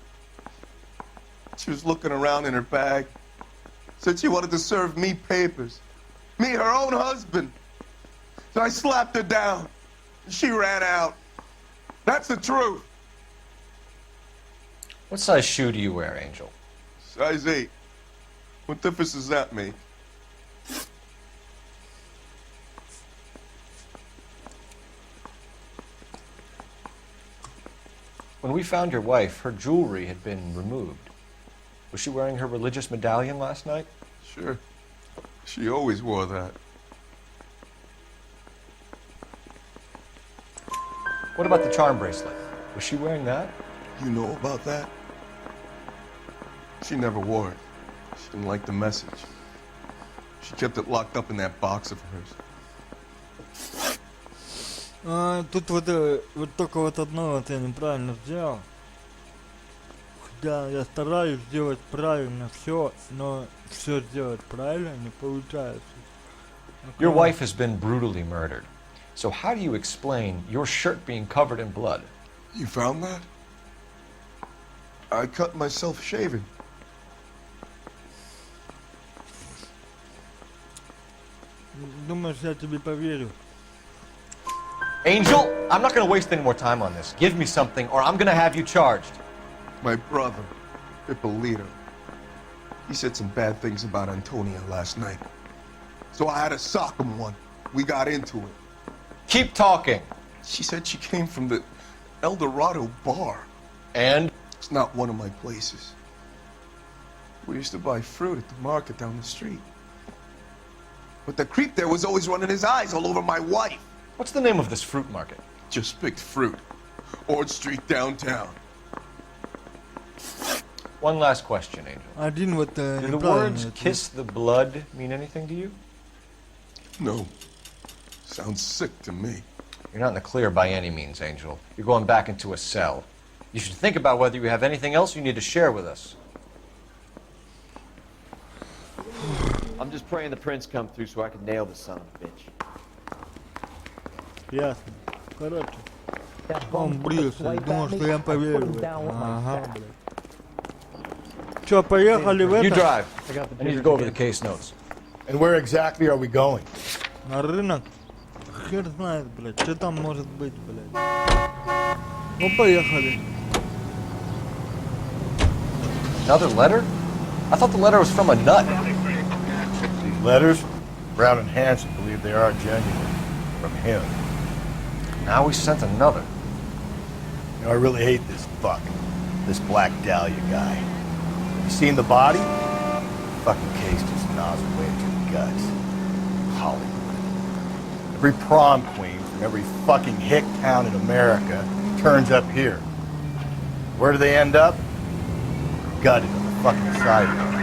She was looking around in her bag. Said she wanted to serve me papers. Me, her own husband. So I slapped her down. She ran out. That's the truth. What size shoe do you wear, Angel? Size 8. What difference does that make? When we found your wife, her jewelry had been removed. Was she wearing her religious medallion last night? Sure. She always wore that. What about the charm bracelet? Was she wearing that? You know about that? She never wore it. She didn't like the message. She kept it locked up in that box of hers. Тут вот только вот одно вот я неправильно сделал. Хотя я стараюсь сделать правильно все, но все сделать правильно не получается. Your wife has been brutally murdered. So how do you explain your shirt being covered in blood? You found that? I cut myself shaving. Думаешь, я тебе поверю? Angel, I'm not going to waste any more time on this. Give me something or I'm going to have you charged. My brother, Ippolito, he said some bad things about Antonia last night. So I had to sock him one. We got into it. Keep talking. She said she came from the El Dorado bar. And? It's not one of my places. We used to buy fruit at the market down the street. But the creep there was always running his eyes all over my wife. What's the name of this fruit market? Just picked fruit. Ord Street downtown. One last question, Angel. Один вот Do the words kiss the blood mean anything to you? No. Sounds sick to me. You're not in the clear by any means, Angel. You're going back into a cell. You should think about whether you have anything else you need to share with us. I'm just praying the prince come through so I can nail this son of a bitch. Ясно. Короче. Он брился. Думал, что я поверю в это. Ага, блядь. Чё, поехали в это? You drive. I need to go over the case notes. And where exactly are we going? На рынок? Хер знает, блядь. Что там может быть, блядь? Ну, поехали. Another letter? I thought the letter was from a nut. These letters, Brown and Hanson believe they are genuine. From him. Now we sent another. You know, I really hate this fuck. This Black Dahlia guy. You seen the body? Fucking case just gnaws away at your guts. Hollywood. Every prom queen from every fucking hick town in America turns up here. Where do they end up? Gutted on the fucking sidewalk.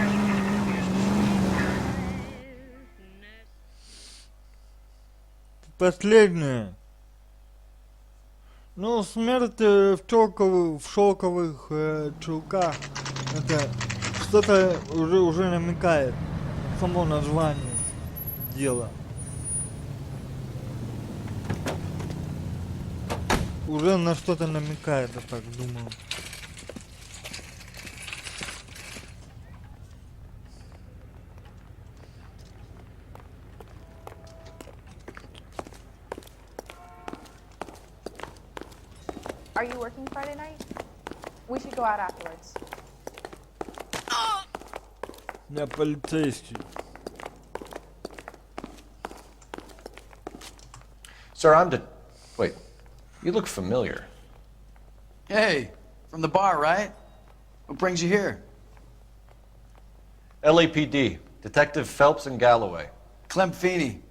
Последнее. Ну, смерть в шелковых чулках. Это что-то уже намекает. Само название дела. Уже на что-то намекает, я так думаю. Are you working Friday night? We should go out afterwards. Я полицейский. Sir, Wait, you look familiar. Hey, from the bar, right? What brings you here? LAPD, Detective Phelps and Galloway. Clem Feeney.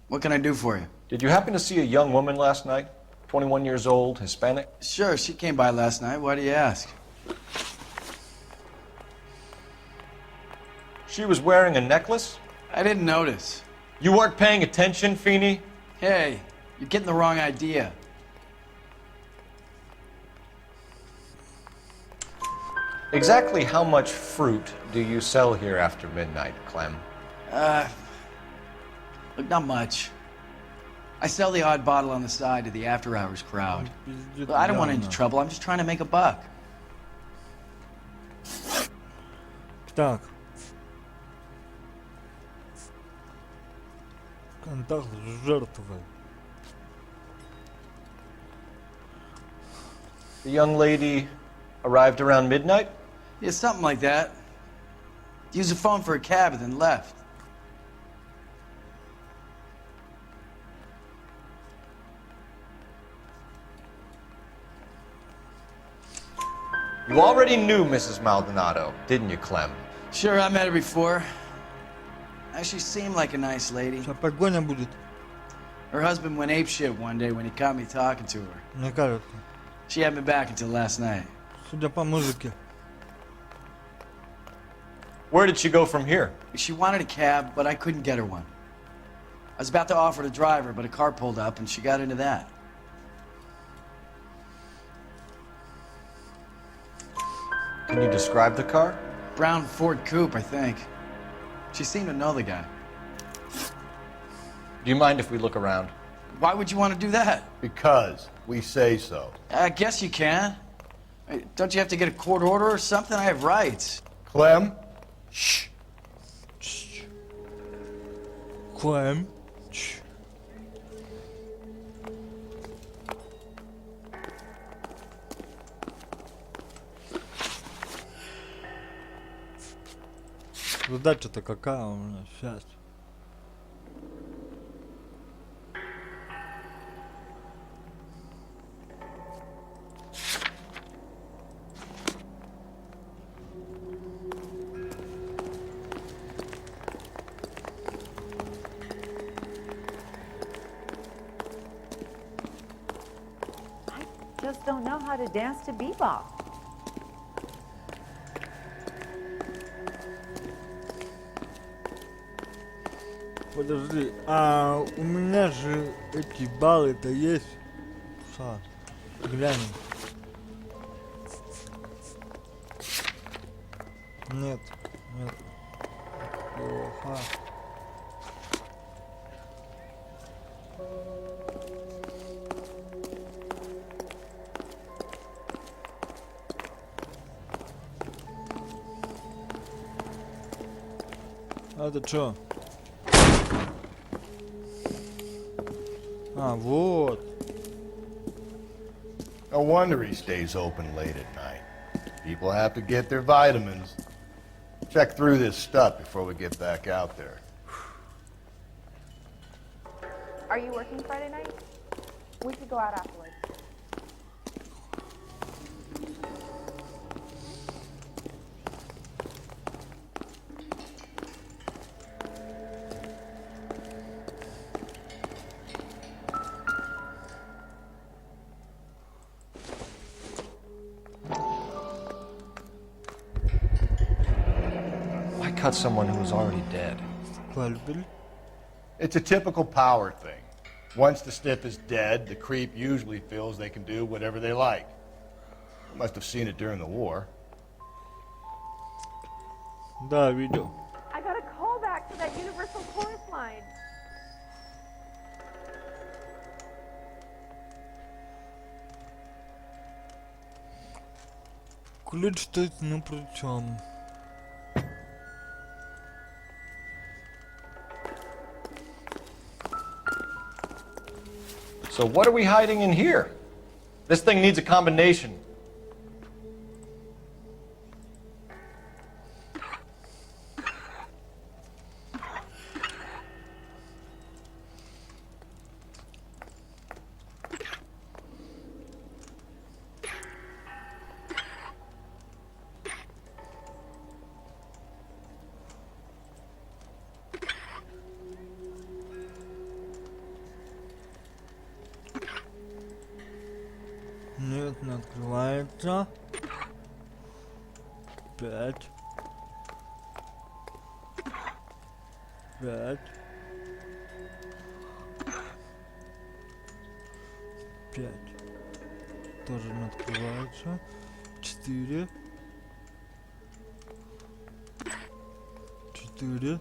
What can I do for you? Did you happen to see a young woman last night? 21 years old, Hispanic? Sure, she came by last night. Why do you ask? She was wearing a necklace? I didn't notice. You weren't paying attention, Feeney? Hey, you're getting the wrong idea. Exactly how much fruit do you sell here after midnight, Clem? Look, not much. I sell the odd bottle on the side to the after-hours crowd. Look, I don't want any trouble. I'm just trying to make a buck. Так. Контакт с жертвой. The young lady arrived around midnight? Yeah, something like that. Used the phone for a cab and then left. You already knew Mrs. Maldonado, didn't you, Clem? Sure, I met her before. Actually seemed like a nice lady. Погоня будет. Her husband went apeshit one day when he caught me talking to her. Мне кажется. She had me back until last night. Судя по музыке. Where did she go from here? She wanted a cab, but I couldn't get her one. I was about to offer to drive her, but a car pulled up and she got into that. Can you describe the car? Brown Ford Coupe, I think. She seemed to know the guy. Do you mind if we look around? Why would you want to do that? Because we say so. I guess you can. Don't you have to get a court order or something? I have rights. Clem? Shh. Shh. Clem? Shh. Задача-то какая у меня сейчас? Just don't know how to dance to bebop. Подожди, а у меня же эти баллы-то есть. Что? Глянь. Нет, нет. Плохо. А это чё? А, вот. No wonder he stays open late at night. People have to get their vitamins. Check through this stuff before we get back out there. Are you working Friday night? We could go out afterwards. Why cut someone who was already dead? It's a typical power thing. Once the stiff is dead, the creep usually feels they can do whatever they like. Must have seen it during the war. Да, видел. I got a call back to that Universal Chorus line. Ключ стоит ни при чем. So what are we hiding in here? This thing needs a combination. Нет, не открывается. 5. 5. 5. Тоже не открывается. 4. 4.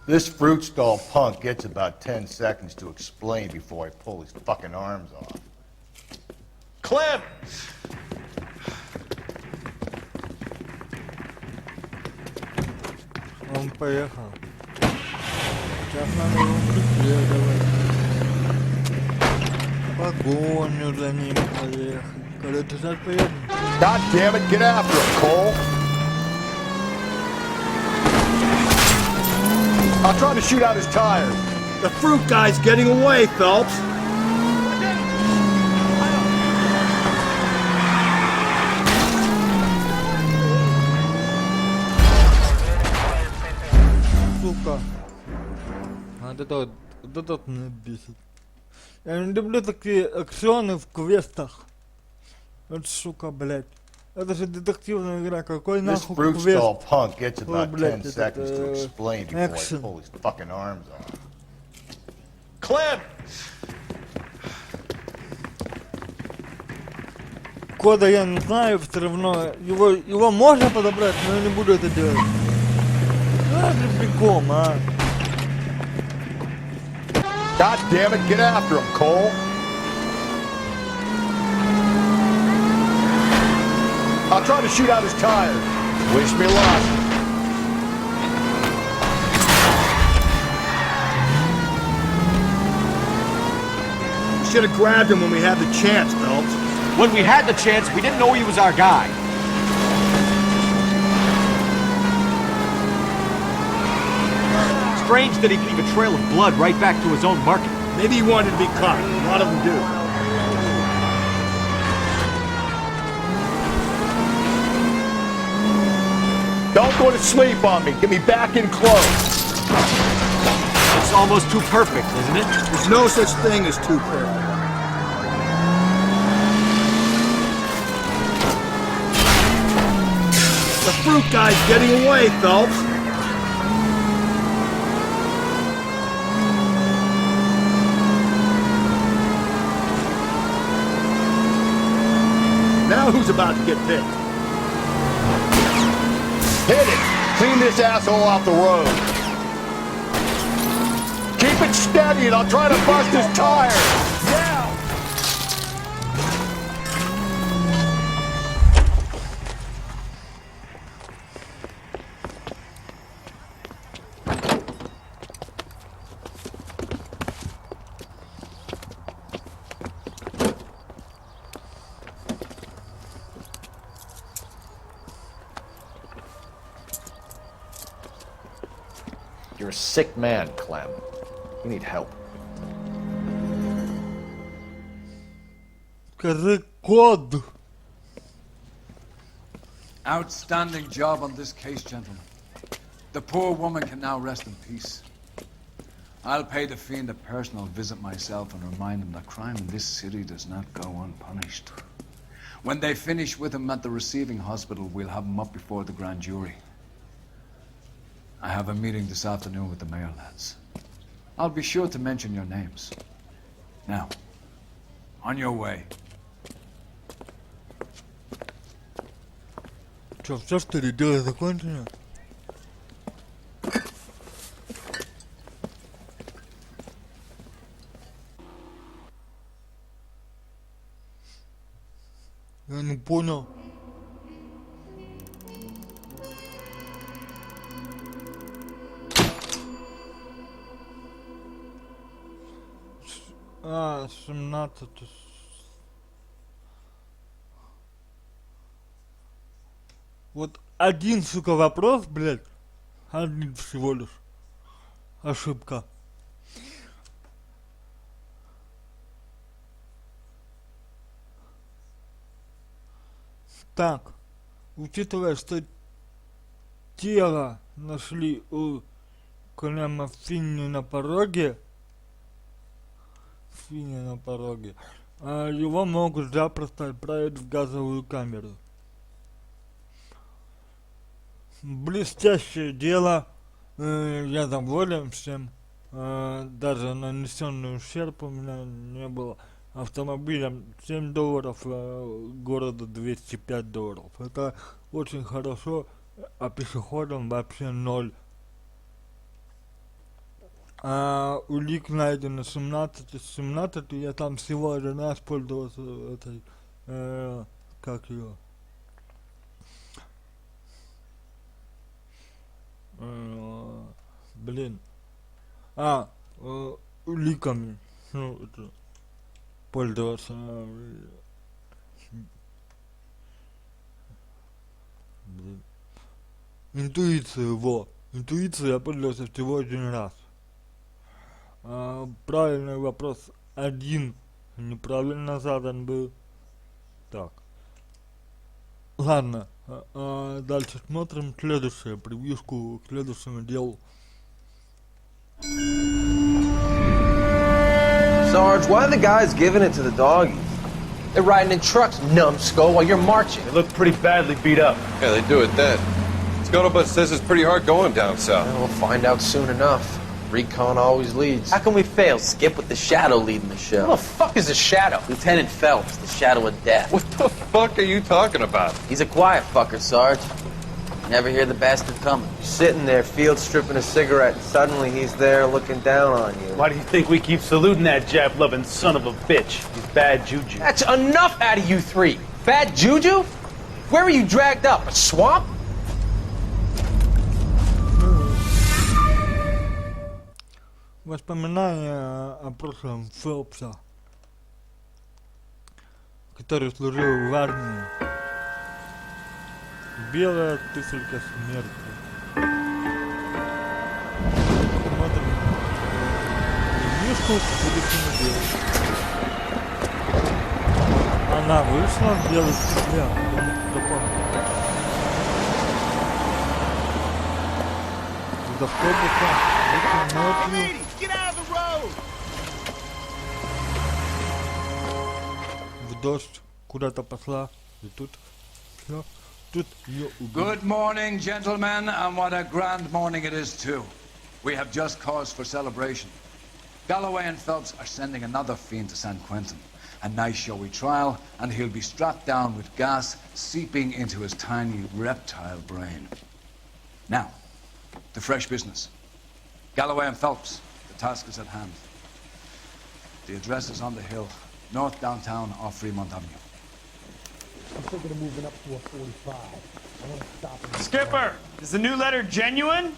This fruit stall punk gets about 10 seconds to explain before I pull his fucking arms off. Clem! Он поехал. Сейчас надо его преследовать. Погоню за ним поехать. Когда ты сейчас поедешь? God damn it, get after him, Cole! I'll try to shoot out his tires. The fruit guy's getting away, Phelps. Сука. Вот это меня бесит. Я не люблю такие акционы в квестах. Вот сука, блядь. Это же детективная игра, какой This нахуй fruit квест? stall punk gets Ой, about 10 блядь, seconds to explain before I экшен. pull his fucking arms off. Clem! Кода я не знаю, все равно его можно подобрать, но я не буду это делать. Даже бегом, а. God damn it, get after him, Cole! I'll try to shoot out his tires. Wish me luck. Should have grabbed him when we had the chance, Phelps. When we had the chance, we didn't know he was our guy. Strange that he'd leave a trail of blood right back to his own market. Maybe he wanted to be caught. A lot of them do. Don't go to sleep on me. Get me back in close. It's almost too perfect, isn't it? There's no such thing as too perfect. The fruit guy's getting away, Phelps. Now who's about to get picked? Hit it! Clean this asshole off the road. Keep it steady and I'll try to bust his tires. Yeah! You're a sick man, Clem. You need help. Record. Outstanding job on this case, gentlemen. The poor woman can now rest in peace. I'll pay the fiend a personal visit myself and remind him that crime in this city does not go unpunished. When they finish with him at the receiving hospital, we'll have him up before the grand jury. I have a meeting this afternoon with the mayor lads. I'll be sure to mention your names. Now, on your way. Что, все, что ли, дело закончено? Я не понял. А, 17. Вот один, сука, вопрос, блядь. Один всего лишь. Ошибка. Так, учитывая, что тело нашли у Клема Финни на пороге, его могут запросто отправить в газовую камеру. Блестящее дело, я доволен всем, даже нанесенный ущерб у меня не было. Автомобилем $7, городу $205. Это очень хорошо, а пешеходам вообще 0. Улик найдено 17 из 17, я там всего один раз пользовался этой, как ее, блин, уликами, ну, это, пользоваться, блин, интуицию я пользовался всего один раз. Правильный вопрос 1 неправильно задан был. Так. Ладно. Дальше смотрим следующее, превьюшку к следующему делу. Sarge, why are the guys giving it to the doggies? They're riding in trucks, numbskull, while you're marching. They look pretty badly beat up. Yeah, they do it then. Scuttlebutt says it's pretty hard going down south. Yeah, we'll find out soon enough. Recon always leads. How can we fail, Skip, with the Shadow leading the show? Who the fuck is the Shadow? Lieutenant Phelps, the Shadow of Death. What the fuck are you talking about? He's a quiet fucker, Sarge. Never hear the bastard coming. You're sitting there, field stripping a cigarette, and suddenly he's there looking down on you. Why do you think we keep saluting that Jap-loving son of a bitch? He's bad juju. That's enough out of you three. Bad juju? Where were you dragged up? A swamp? Воспоминания о прошлом Фелпса. который служил в армии. Белая туфелька смерти. Смотрим. Мишку будущему делать. Она вышла в белых туфлях. Из автобуса. Ночью. В дождь куда-то пошла. И тут все. Good morning, gentlemen, and what a grand morning it is, too. We have just cause for celebration. Galloway and Phelps are sending another fiend to San Quentin. A nice showy trial, and he'll be strapped down with gas seeping into his tiny reptile brain. Now, to fresh business. Galloway and Phelps, the task is at hand. The address is on the hill, north downtown off Fremont Avenue. I'm thinking of moving up to a 45. I want to stop him. Skipper, is the new letter genuine?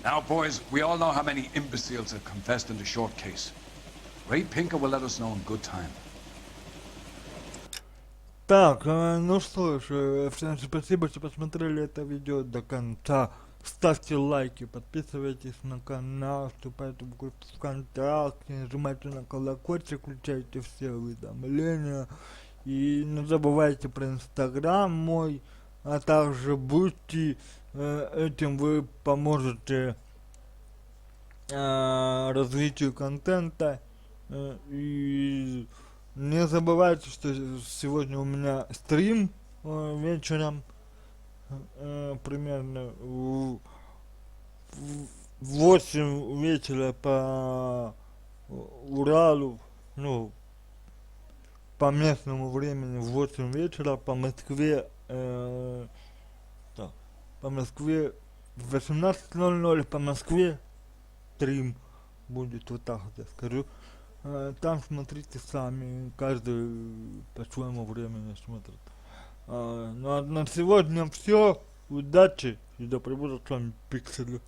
Now, boys, we all know how many imbeciles have confessed in the short case. Ray Pinker will let us know in good time. Так, ну что ж, всем спасибо, что посмотрели это видео до конца. Ставьте лайки, подписывайтесь на канал, вступайте в группу ВКонтакте, нажимайте на колокольчик, включайте все уведомления. И не забывайте про Инстаграм мой, а также будьте, этим вы поможете развитию контента. И не забывайте, что сегодня у меня стрим вечером, примерно в 8 вечера по Уралу, ну, по местному времени в 8 вечера, по Москве, по Москве в 18:00, по Москве стрим будет, вот так вот я скажу. Там смотрите сами, каждый по своему времени смотрит. Ну а на сегодня все. Удачи и да пребудут с вами пиксели.